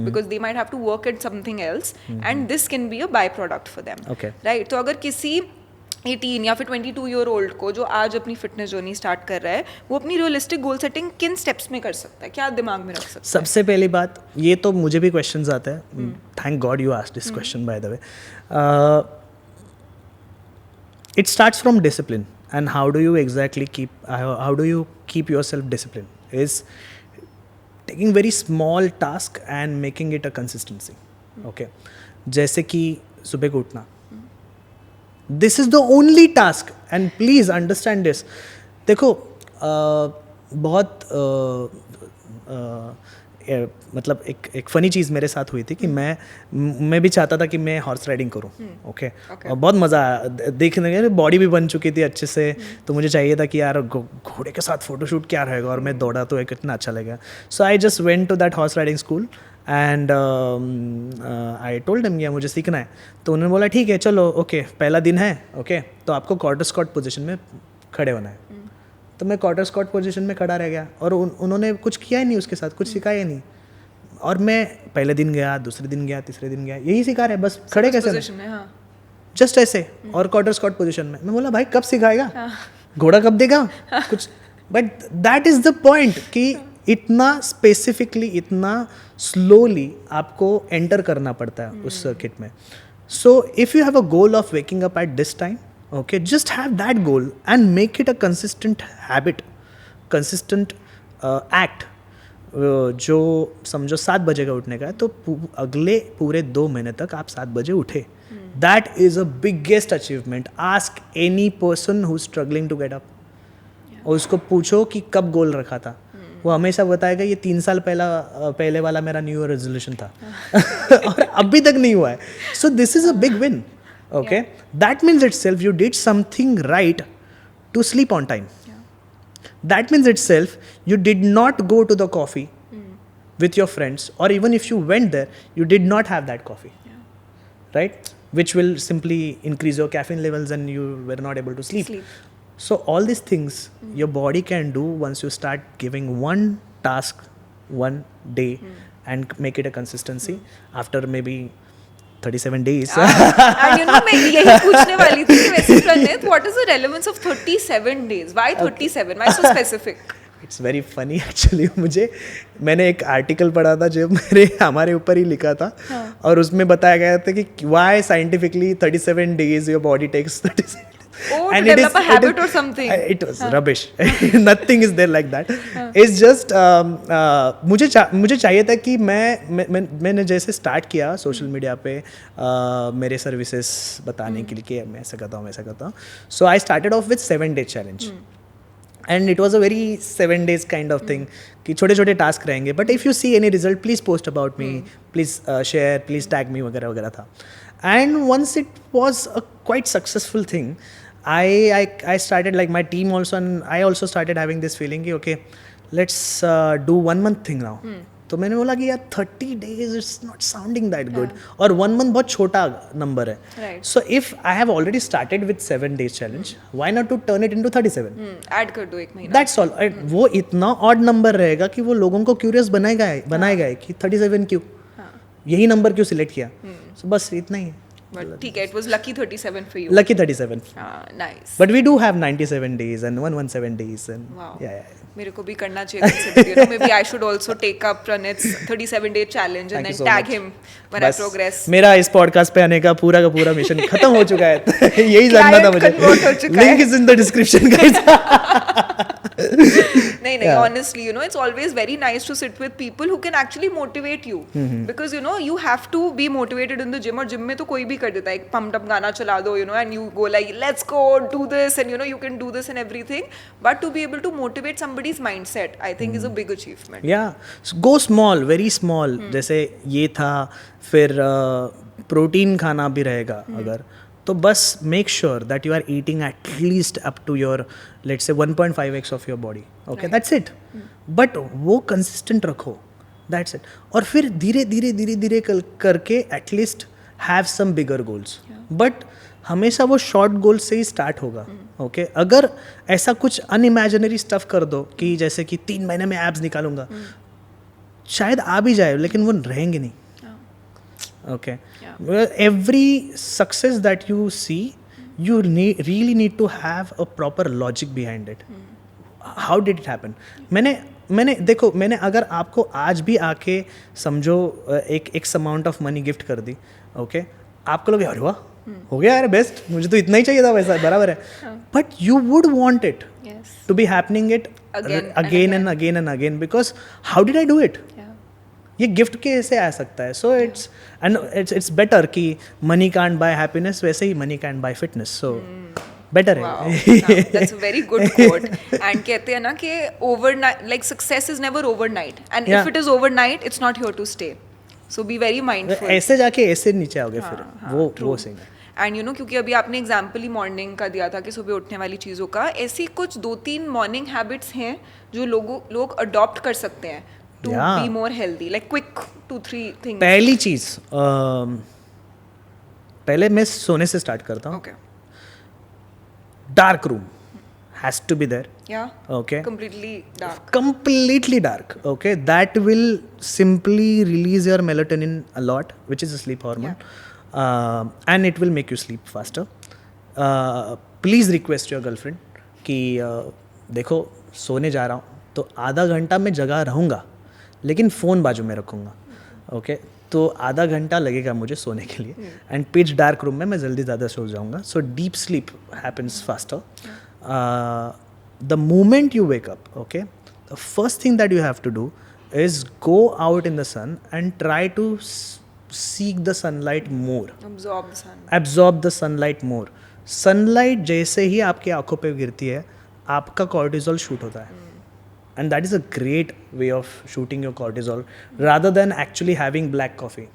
because they might have to work at something else and this can be a byproduct for them. Okay. Right? तो अगर किसी 18 या फिर 22 year old को जो आज अपनी fitness journey start कर रहा है, वो अपनी रियलिस्टिक गोल सेटिंग किन स्टेप्स में कर सकता है, क्या दिमाग में रख सकता है? सबसे पहली बात, ये तो मुझे भी क्वेश्चंस आते हैं, thank God you asked this question by the way. It starts from discipline, and how do you exactly keep yourself disciplined is taking very small task and making it a consistency. Okay, जैसे कि सुबह को उठना, this is the only task, and please understand this. देखो बहुत मतलब एक funny चीज़ मेरे साथ हुई थी कि मैं भी चाहता था कि मैं हॉर्स राइडिंग करूं, ओके, और बहुत मज़ा आया देखने में, बॉडी भी बन चुकी थी अच्छे से, तो मुझे चाहिए था कि यार घोड़े के साथ फ़ोटोशूट क्या रहेगा, और मैं दौड़ा तो कितना अच्छा लगेगा. So I just went to that horse riding school and I told them कि मुझे सीखना है. तो उन्होंने बोला ठीक है चलो, ओके, पहला दिन है, ओके, तो आपको क्वार्टर स्क्वाट पोजीशन में खड़े होना है. तो मैं क्वार्टर स्क्वाट पोजीशन में खड़ा रह गया, और उन्होंने कुछ किया ही नहीं, उसके साथ कुछ सिखाया ही नहीं. और मैं पहले दिन गया, दूसरे दिन गया, तीसरे दिन गया, यही सिखा रहे, बस खड़े कैसे हैं, जस्ट ऐसे, और क्वार्टर स्क्वाट पोजीशन में. मैं बोला भाई कब सिखाएगा, घोड़ा कब देगा कुछ. But that is the point कि इतना स्पेसिफिकली, इतना स्लोली आपको एंटर करना पड़ता है उस सर्किट में. So if you have a goal of waking up at this time, okay, just have that goal and make it a consistent habit, consistent act. जो समझो 7 बजे का उठने का है, तो अगले पूरे 2 महीने तक आप 7 बजे उठे. That is a biggest achievement. Ask any person who's struggling to get up. और उसको पूछो कि कब गोल रखा था, वो हमेशा बताएगा ये 3 साल पहले वाला मेरा न्यू ईयर रेजोल्यूशन था और अभी तक नहीं हुआ है. So this is a big win. Okay, that means itself you did something right to sleep on time. That means itself you did not go to the coffee with your friends, or even if you went there, you did not have that coffee, right? Which will simply increase your caffeine levels and you were not able to sleep. So all these things your body can do once you start giving one task, one day, and make it a consistency. After maybe 37 days. And you know, मैं यही पूछने वाली थी कि वैसे Pranit, what is the relevance of 37 days? Why 37? Why so specific? It's very funny actually. मैंने एक article पढ़ा था जो हमारे ऊपर ही लिखा था, और उसमें बताया गया था कि why scientifically 37 days your body takes 37 days. Oh, to develop a habit or something. It was rubbish. Nothing is there like that. It's just मुझे चाहिए था कि मैंने जैसे स्टार्ट किया सोशल मीडिया पे मेरे सर्विसेज बताने के लिए कि मैं ऐसा करता हूँ, वैसा करता हूँ. So I started off with 7 day challenge. And it was a very 7 days kind of thing कि छोटे छोटे टास्क रहेंगे, but if you see any result please post about me, please share, please tag me वगैरह वगैरह था. And once it was a quite successful thing, I started, like my team also, and I also started having this feeling कि okay, let's do 1 month thing now. तो मैंने बोला कि यार 30 days it's not sounding that good, और 1 month बहुत छोटा number है. Right. So if I have already started with 7 days challenge, why not to turn it into 37? Add कर दो 1 महीना. That's all. वो इतना ऑड नंबर रहेगा कि वो लोगों को क्यूरियस बनाएगा कि 37 क्यों, यही नंबर क्यों सिलेक्ट किया. So बस इतना ही है. But ठीक है, it was lucky 37 for you. Lucky 37. Nice. But we do have 97 days and 117 days and Wow. yeah. मेरे को भी करना चाहिए consider, you know, maybe I should also take up Pranit's 37-day challenge and Thank you then so tag much. him when I बस progress. मेरा इस podcast पे आने का पूरा मिशन खत्म हो चुका है यही जानना था Client convert हो मुझे चुका है। Link is in the description guys नहीं Yeah. honestly, you know, it's always very nice to sit with people who can actually motivate you. Because, you know, you have to be motivated in the gym, और gym में तो कोई भी कर देता है, एक pumped up गाना चला दो, you know, and you go like, let's go, do this, and you know, you can do this and everything. But to be able to motivate somebody's mindset, I think is a big achievement. या गो small very small जैसे ये था फिर protein खाना भी रहेगा अगर तो बस make sure that you are eating at least up to your let's say 1.5x of your body okay that's it but वो कंसिस्टेंट रखो दैट्स इट और फिर धीरे धीरे धीरे धीरे करके at least have some bigger goals but हमेशा वो शॉर्ट गोल से ही स्टार्ट होगा ओके अगर ऐसा कुछ अनइमेजिनरी स्टफ कर दो कि जैसे कि 3 महीने में एब्स निकालूंगा शायद आ भी जाए लेकिन वो रहेंगे नहीं okay every success that you see you really need to have a proper logic behind it how did it happen मैंने देखो मैंने अगर आपको आज भी आके समझो एक x amount of money gift कर दी ओके आपको लोग अरे वाह हो गया यार बेस्ट मुझे तो इतना ही चाहिए था वैसा बराबर है but you would want it Yes. to be happening it again and again because how did I do it ये गिफ्ट कैसे आ सकता है सो इट्स बेटर कि मनी कांट बाय हैप्पीनेस वैसे ही money can't buy fitness so better Wow, है that's a very good quote. And कहते हैं ना कि overnight, like success is never overnight, and Yeah. if it is overnight, it's not here to stay. So be very mindful. ऐसे जाके ऐसे नीचे आओगे फिर वो सही है एंड यू नो क्योंकि अभी आपने एग्जाम्पल ही मॉर्निंग का दिया था कि सुबह उठने वाली चीज़ों का ऐसी कुछ 2-3 मॉर्निंग हैबिट्स हैं जो लोग अडॉप्ट कर सकते हैं to Yeah. Be more healthy like quick 2-3 things पहली चीज पहले मैं सोने से स्टार्ट करता हूँ okay dark room has to be there या okay completely dark completely dark okay that will simply release your melatonin a lot which is a sleep hormone and it will make you sleep faster please request your girlfriend कि देखो सोने जा रहा हूँ तो आधा घंटा मैं जगा रहूँगा लेकिन फ़ोन बाजू में रखूँगा ओके तो आधा घंटा लगेगा मुझे सोने के लिए एंड पिच डार्क रूम में मैं जल्दी ज़्यादा सो जाऊँगा so deep sleep happens faster the moment you wake up okay the first thing that you have to do is go out in the sun and try to seek the sunlight more absorb the sunlight more sunlight जैसे ही आपकी आंखों पे गिरती है आपका cortisol shoot होता है and that is a great way of shooting your cortisol rather than actually having black coffee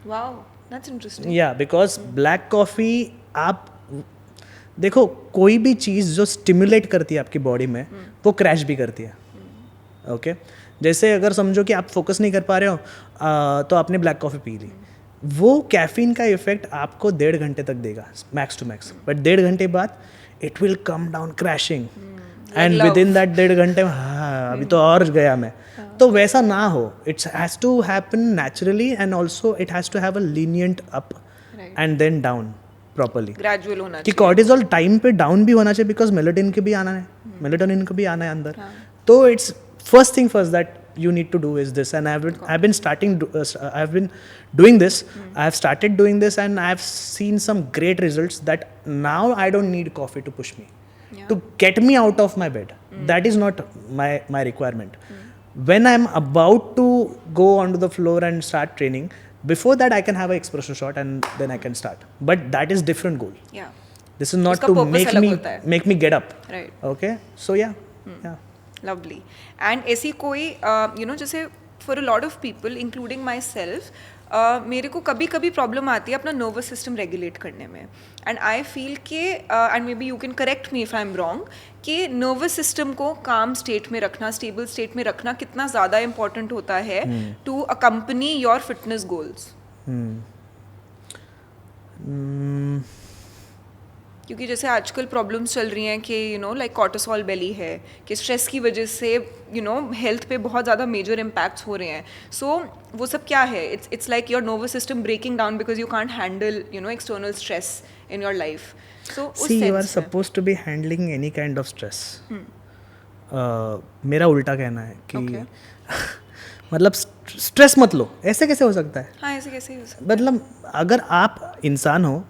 wow that's interesting yeah because black coffee आप देखो कोई भी चीज़ जो स्टिमुलेट करती है आपकी बॉडी में वो क्रैश भी करती है ओके जैसे अगर समझो कि आप फोकस नहीं कर पा रहे हो तो आपने ब्लैक कॉफ़ी पी ली वो कैफीन का इफेक्ट आपको 1.5 घंटे तक देगा मैक्स टू मैक्स बट 1.5 घंटे बाद it will come down crashing and with in that 1.5 घंटे हाँ अभी तो और गया मैं तो वैसा ना हो it's has to happen naturally and also it has to have a lenient up and then down properly gradual होना कि कॉर्टिजोल टाइम पे डाउन भी होना चाहिए बिकॉज मेलेटोनिन के भी आना है मेलेटोनिन को भी आना है अंदर तो it's first thing first that you need to do is this and I've been doing this I have started doing this and I have seen some great results that now I don't need coffee to push me to get me out of my bed that is not my requirement when I'm about to go onto the floor and start training before that I can have an espresso shot and then I can start but that is different goal this is not to make me get up right okay so yeah lovely and ऐसी कोई you know जैसे for a lot of people including myself मेरे को कभी कभी problem आती है अपना नर्वस सिस्टम रेगुलेट करने में एंड आई फील के and may be you can correct me if I am wrong कि नर्वस सिस्टम को काम स्टेट में रखना स्टेबल स्टेट में रखना कितना ज़्यादा इंपॉर्टेंट होता है to accompany your fitness goals क्योंकि जैसे आजकल प्रॉब्लम्स चल रही हैं कि लाइक कॉर्टिसोल बेली है, कि स्ट्रेस की वजह से हेल्थ पे बहुत ज़्यादा मेजर इम्पैक्ट्स हो रहे हैं. सो वो सब क्या है? It's like your nervous system breaking down because you can't handle external stress in your life. So उस See, you are सेंस में supposed to be handling any kind of stress. मेरा उल्टा कहना है कि Okay. मतलब स्ट्रेस मत लो. ऐसे कैसे हो सकता है? हाँ, ऐसे कैसे हो सकता मतलब अगर आप इंसान हो,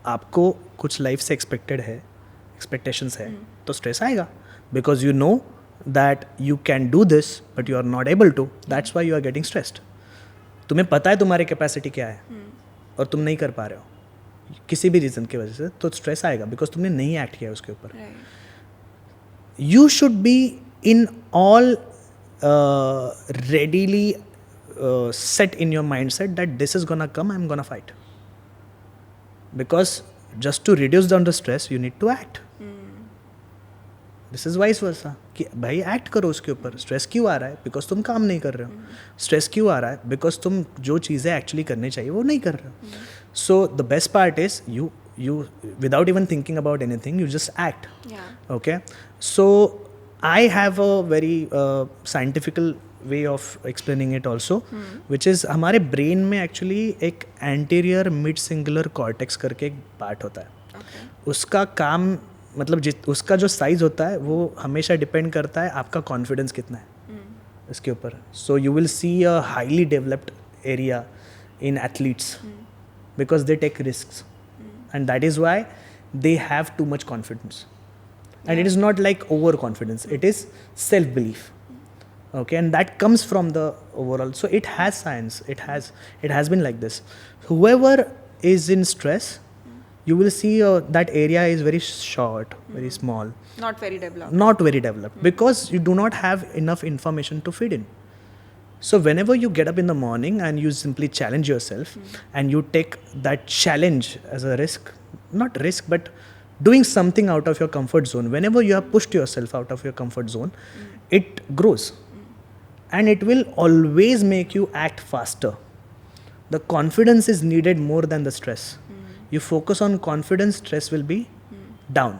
आपको कुछ लाइफ से एक्सपेक्टेड है, एक्सपेक्टेशंस है, तो स्ट्रेस आएगा. Because you know that you can do this but you are not able to. That's why you are getting stressed. तुम्हें पता है तुम्हारी कैपेसिटी क्या है और तुम नहीं कर पा रहे हो किसी भी रीज़न की वजह से, तो स्ट्रेस आएगा बिकॉज तुमने नहीं एक्ट किया उसके ऊपर. है? You should be in all readily set in your mindset that this is gonna come, I'm gonna fight. Because just to reduce down the stress, you need to act. This is vice versa. कि भाई act करो उसके ऊपर. Stress क्यों आ रहा है? Because तुम काम नहीं कर रहे हो. स्ट्रेस क्यों आ रहा है? बिकॉज तुम जो चीज़ें एक्चुअली करनी चाहिए वो नहीं कर रहे हो. So the best part is you without even thinking about anything, you just act. Yeah. Okay, so I have a very scientifical way of explaining it also, which is हमारे brain में actually एक anterior mid singular cortex करके एक part होता है. Okay. उसका काम मतलब उसका जो साइज होता है वो हमेशा डिपेंड करता है आपका कॉन्फिडेंस कितना है इसके ऊपर. So you will see a highly developed area in athletes because they take risks. And that is why they have too much confidence. And it is not like overconfidence, it is self-belief. Okay, and that comes from the overall. So it has science, it has been like this. Whoever is in stress, you will see that area is very short, very small, Not very developed. not very developed, because you do not have enough information to feed in. So whenever you get up in the morning and you simply challenge yourself and you take that challenge as a risk, not risk, but doing something out of your comfort zone, whenever you have pushed yourself out of your comfort zone, it grows. And it will always make you act faster. The confidence is needed more than the stress. You focus on confidence, stress will be down.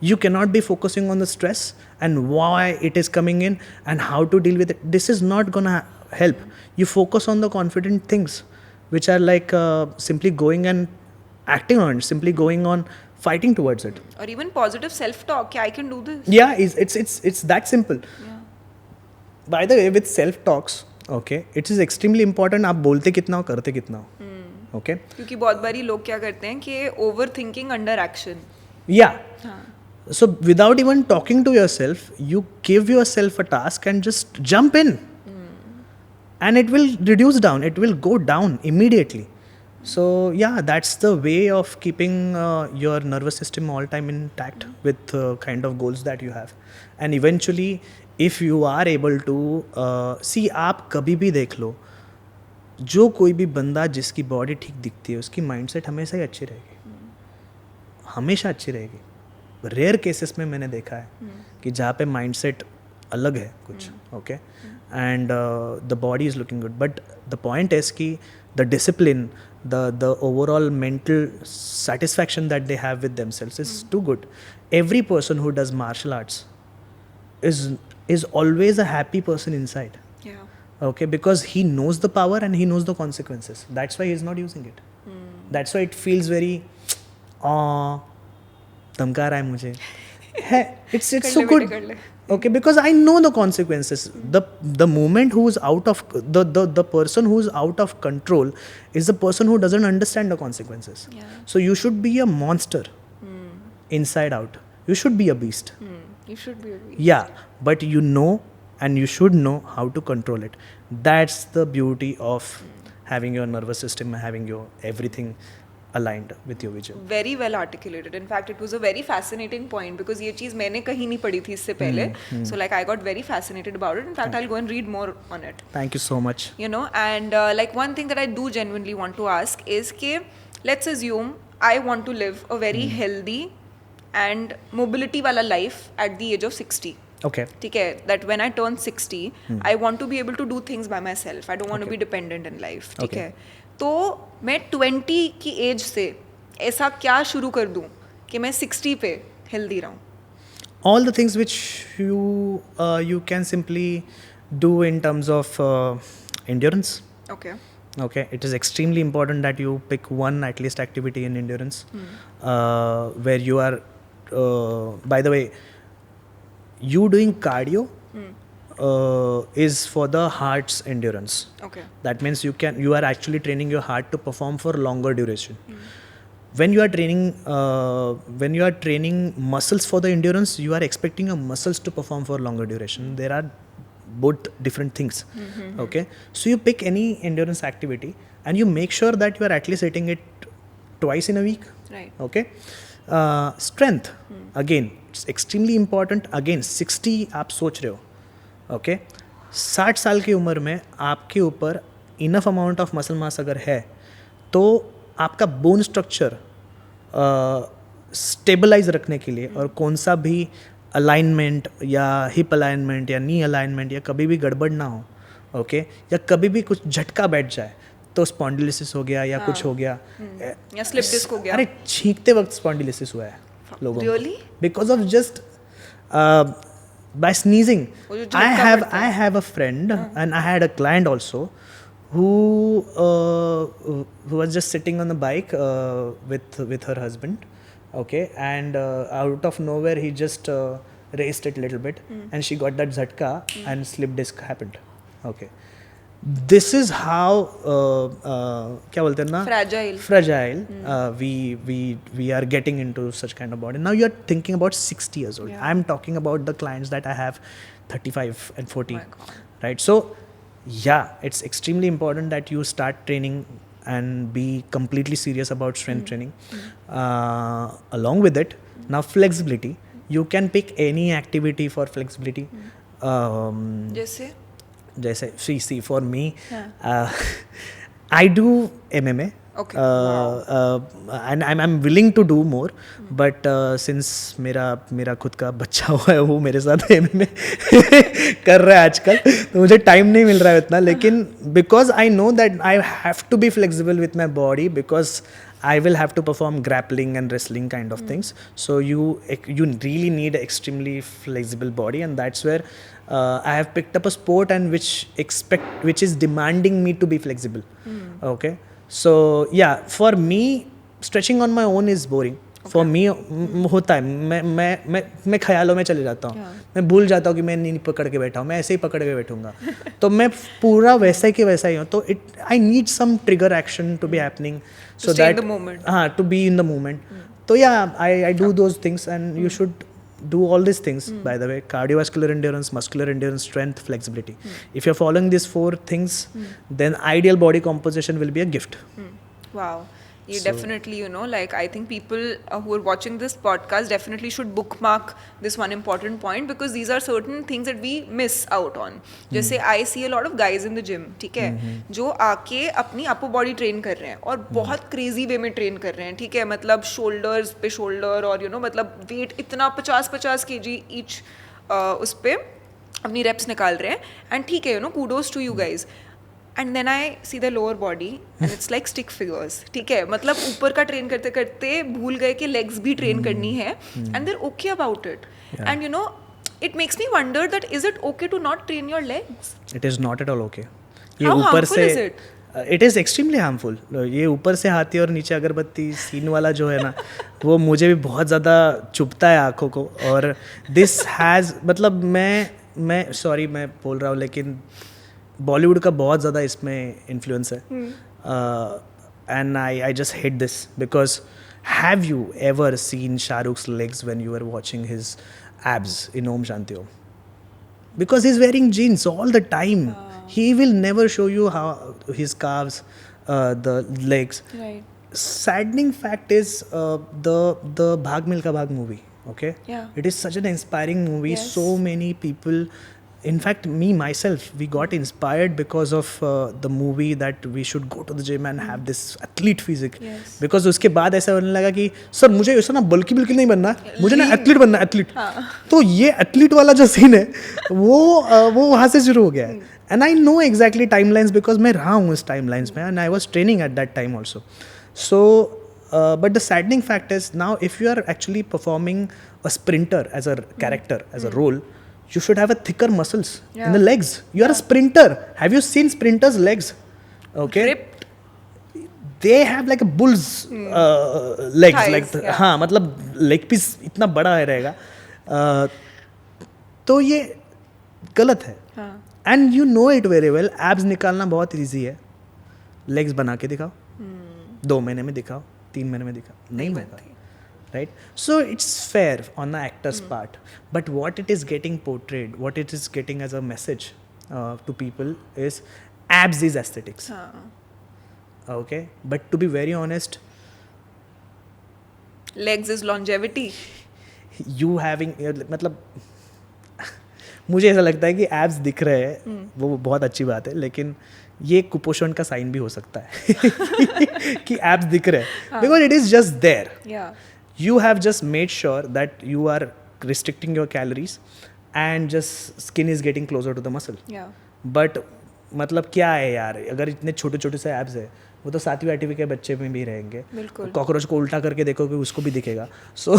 You cannot be focusing on the stress and why it is coming in and how to deal with it. This is not gonna help. You focus on the confident things, which are like simply going and acting on it, simply going on fighting towards it. Or even positive self-talk. I can do this. Yeah, it's that simple. Yeah. By the way, with self-talks, okay, it is extremely important. आप बोलते कितना हो, करते कितना हो. Okay. क्योंकि बहुत बारी लोग क्या करते हैं कि over thinking under action. Yeah. So without even talking to yourself, you give yourself a task and just jump in. And it will reduce down, it will go down immediately. So yeah, that's the way of keeping your nervous system all time intact with kind of goals that you have. And eventually, if you are able to see, आप कभी भी देख लो, जो कोई भी बंदा जिसकी body ठीक दिखती है उसकी माइंडसेट हमेशा ही अच्छी रहेगी, हमेशा अच्छी रहेगी. रेयर केसेस में मैंने देखा है कि जहाँ पे माइंडसेट अलग है कुछ. Okay, and the body is looking good, but the point is कि the discipline, the overall mental satisfaction that they have with themselves is too good. Every person who does martial arts is always a happy person inside. Yeah. Okay, because he knows the power and he knows the consequences. That's why he's not using it. That's why it feels very धमका रहा है मुझे. It's so good. Okay, because I know the consequences. The moment who is out of the person who is out of control is the person who doesn't understand the consequences. Yeah. So you should be a monster inside out. You should be a beast. You should be a beast. Yeah, but you know and you should know how to control it. That's the beauty of having your nervous system, having your everything aligned with your vision. Very well articulated. In fact, it was a very fascinating point because ये चीज़ मैंने कहीं नहीं पढ़ी थी इससे पहले. So like I got very fascinated about it. In fact, I'll go and read more on it. Thank you so much. You know, and like one thing that I do genuinely want to ask is कि let's assume I want to live a very healthy and mobility वाला life at the age of 60. Okay. ठीक है, that when I turn 60, I want to be able to do things by myself. I don't want to be dependent in life. ठीक है, तो मैं 20 की as से ऐसा क्या शुरू कर दूँ कि मैं 60 पे हेल्दी रहूँ? All the things which you can simply do in terms of endurance. Okay. Okay, it is extremely important that you pick one at least activity in endurance, where you are by the way, you doing cardio is for the heart's endurance. Okay. That means you are actually training your heart to perform for longer duration. When you are training muscles for the endurance, you are expecting your muscles to perform for longer duration. There are both different things. Okay, so you pick any endurance activity and you make sure that you are at least hitting it twice in a week. Right. Okay. Strength, again it's extremely important. Again 60 आप सोच रहे हो, okay 60 साल की उम्र में आपके ऊपर enough amount of muscle mass अगर है तो आपका बोन स्ट्रक्चर स्टेबलाइज रखने के लिए और कौन सा भी अलाइनमेंट या हिप अलाइनमेंट या नी अलाइनमेंट या कभी भी गड़बड़ ना हो, ओके या कभी भी कुछ झटका बैठ जाए तो स्पॉन्डिलिसिस हो गया या कुछ हो गया या स्लिप डिस्क हो गया। अरे छींकते वक्त स्पॉन्डिलिसिस हुआ है लोगों को Really? Because of just by sneezing. वो जो I झटका have पड़ता है। I have a friend and I had a client also who was just sitting on the bike with her husband, okay, and out of nowhere he just raced it a little bit and she got that jhatka and slip disc happened. Okay, this is how क्या बोलते हैं ना fragile we are getting into such kind of body. Now you are thinking about 60 years old. Yeah. I'm talking about the clients that I have 35 and 40. My God. Right, so yeah, it's extremely important that you start training and be completely serious about strength training. Along with it, now flexibility, you can pick any activity for flexibility. जैसे See for me, I do MMA. Okay. And I'm willing to do more, but since मेरा खुद का बच्चा हुआ है वो मेरे साथ MMA कर रहा है आजकल, तो मुझे टाइम नहीं मिल रहा है उतना, लेकिन because I know that I have to be flexible with my body because I will have to perform grappling and wrestling kind of things. So you really need an extremely flexible body, and that's where I have picked up a sport and which is demanding me to be flexible. Okay, so yeah, for me stretching on my own is boring. For me होता है, मैं ख्यालों में चले जाता हूँ, मैं भूल जाता हूँ कि मैं नहीं पकड़ के बैठा हूँ, मैं ऐसे ही पकड़ के बैठूंगा तो मैं पूरा वैसा ही के वैसा ही हूँ. तो I need some trigger action to be happening so stay in that the moment. to be in the moment. So yeah, I do those things, and you should do all these things. By the way, cardiovascular endurance, muscular endurance, strength, flexibility. If you're following these 4 things, then ideal body composition will be a gift. Wow. You definitely, like I think people who are watching this podcast definitely should bookmark this one important point, because these are certain things that we miss out on. जैसे I see a lot of guys in the gym, ठीक है, जो आके अपनी upper body train कर रहे हैं और बहुत crazy way में train कर रहे हैं, ठीक है, मतलब shoulders पे shoulder और मतलब weight इतना 50 kg each उस पे अपनी reps निकाल रहे हैं, and ठीक है, kudos to you guys. And then I see the lower body and it's like stick figures, ठीक है, मतलब ऊपर का ट्रेन करते करते भूल गए कि legs भी ट्रेन करनी है, and they're okay about it. And it makes me wonder that is it okay to not train your legs? It is not at all okay. How harmful is it? It is extremely harmful. ये ऊपर से हाथी और नीचे अगरबत्ती scene वाला जो है ना, वो मुझे भी बहुत ज़्यादा चुभता है आँखों को. और this has मतलब मैं सॉरी मैं बोल रहा हूँ, लेकिन बॉलीवुड का बहुत ज़्यादा इसमें इन्फ्लुएंस है. And I just hate this because have you ever seen Shahrukh's legs when you are watching his abs in Om Shanti Om? Because he's wearing jeans all the time. He will never show you how his calves, the legs. Right. Saddening fact is the Bhag Milka Bhag movie. Okay. Yeah. It is such an inspiring movie. Yes. So many people. In fact, me myself, we got inspired because of the movie that we should go to the gym and have this athlete physique. Yes. Because उसके बाद ऐसा होने लगा कि sir मुझे ऐसा ना बल्कि बिल्कुल नहीं बनना, मुझे ना एथलीट बनना है, एथलीट. तो ये एथलीट वाला जो सीन है वो वहाँ से शुरू हो गया है. And I know exactly timelines because मैं रहा हूँ उस टाइमलाइंस में, and I was training at that time also. So But the saddening fact is now if you are actually performing a sprinter as a character, as a role, you should have a thicker muscles in the legs. You are a sprinter. Have you seen sprinters' legs? Okay. Ripped. They have like a bull's legs. Thighs, like yeah. हाँ मतलब leg piece इतना बड़ा है रहेगा. तो ये गलत है. And you no it very well. Abs निकालना बहुत ईजी है. लेग्स बना के दिखाओ. 2 महीने में दिखाओ, 3 महीने में दिखाओ, नहीं होगा. Right? So it's fair on the actor's part. But what it is getting portrayed, what it is getting as a message to people is abs is aesthetics. Okay? But to be very honest, Legs is longevity. you having मतलब मुझे ऐसा लगता है कि abs दिख रहे हैं वो बहुत अच्छी बात है, लेकिन ये कुपोषण का साइन भी हो सकता है कि एब्स दिख रहे हैं because it is just there. Yeah. You have just made sure that you are restricting your calories and just skin is getting closer to the muscle. Yeah. But मतलब क्या है यार, अगर इतने छोटे छोटे से एब्स है वो तो 7वीं 8वीं के बच्चे में भी रहेंगे. बिल्कुल. कॉकरोच को उल्टा करके देखोगे उसको भी दिखेगा. So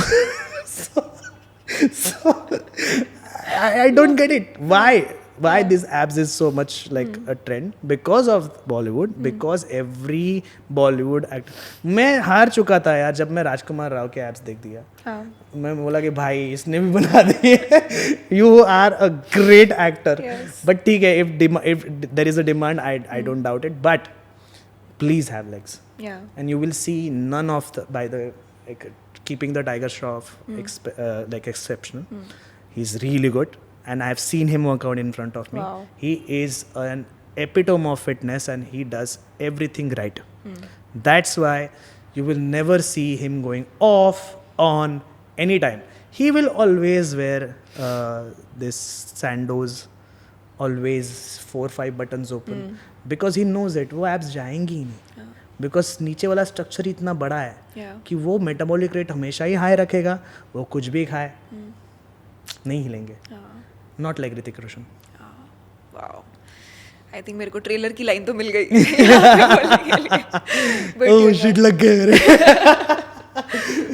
I don't get it. Why these abs is so much like a trend? Because of Bollywood. Because every Bollywood actor. मैं हार चुका था यार जब मैं राजकुमार राव के एब्स देख दिया. मैं बोला कि भाई इसने भी बना दिए. You are a great actor. Yes. But ठीक है, if there is a demand, I don't doubt it. But please have legs. Yeah. And you will see none of the like keeping the Tiger Shroff like exceptional. He's really good, and I've seen him work out in front of me. Wow. He is an epitome of fitness, and he does everything right. That's why you will never see him going off on any time. He will always wear this Sandoz, always 4-5 buttons open, because he knows it. वो abs जाएंगी ही नहीं. Because नीचे वाला structure इतना बड़ा है कि वो मेटाबॉलिक रेट हमेशा ही हाई रखेगा. वो कुछ भी खाए नहीं हिलेंगे. Not like Hrithik Roshan. Wow. I think मेरे को ट्रेलर की लाइन तो मिल गई यहाँ पे बोलने के लिए. But you know- शिट लग गए मेरे.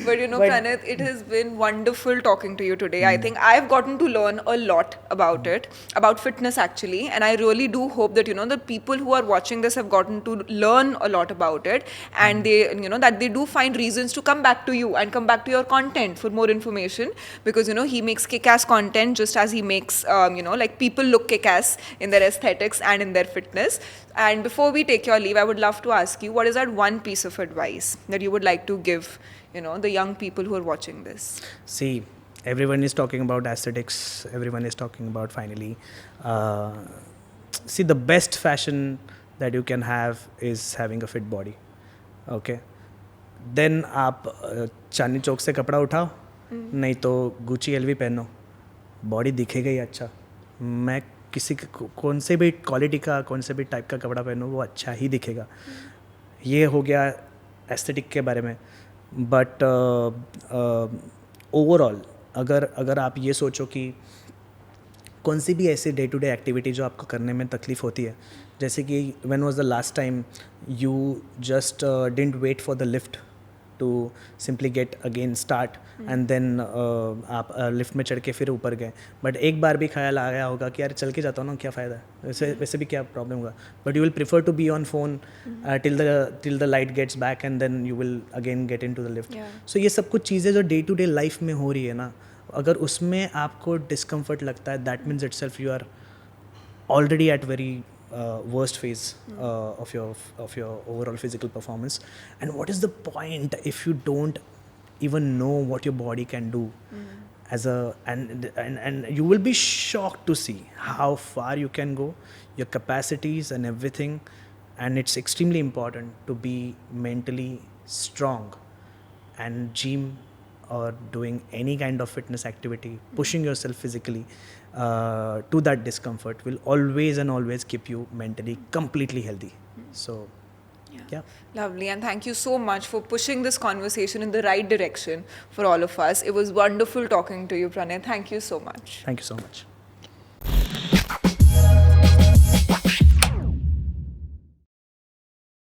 But you know, Pranit, it has been wonderful talking to you today. I think I've gotten to learn a lot about it, about fitness actually, and I really do hope that, you know, the people who are watching this have gotten to learn a lot about it, and they, you know, that they do find reasons to come back to you and come back to your content for more information, because, you know, he makes kick-ass content just as he makes, you know, like people look kick-ass in their aesthetics and in their fitness. And before we take your leave, I would love to ask you, what is that one piece of advice that you would like to give, you know, the young people who are watching this? See, everyone is talking about aesthetics. Everyone is talking about finally. See, the best fashion that you can have is having a fit body. Okay. Then आप चांदनी चौक से कपड़ा उठाओ, नहीं तो Gucci LV पहनो, body दिखेगा ही अच्छा. मैं किसी कौन से भी क्वालिटी का कौन से भी टाइप का कपड़ा पहनो वो अच्छा ही दिखेगा. ये हो गया एस्थेटिक के बारे में. बट ओवरऑल अगर आप ये सोचो कि कौन सी भी ऐसी डे टू डे एक्टिविटी जो आपको करने में तकलीफ़ होती है, जैसे कि when was the last time you just didn't wait for the lift to simply get again start and then आप लिफ्ट में चढ़ के फिर ऊपर गए, बट एक बार भी ख्याल आ गया होगा कि यार चल के जाता हूँ ना, क्या फ़ायदा है, वैसे भी क्या प्रॉब्लम होगा, but you will prefer to be on phone till the light gets back and then you will again get in to the lift. So ये सब कुछ चीज़ें जो डे टू डे लाइफ में हो रही है ना, अगर उसमें आपको डिस्कम्फर्ट लगता है, that means itself you are already at very worst phase of your overall physical performance. And what is the point if you don't even know what your body can do as a and you will be shocked to see how far you can go, your capacities and everything. And it's extremely important to be mentally strong, and gym or doing any kind of fitness activity, pushing yourself physically to that discomfort will always and always keep you mentally completely healthy. So yeah. Lovely, and thank you so much for pushing this conversation in the right direction for all of us. It was wonderful talking to you, Pranay. Thank you so much. Thank you so much.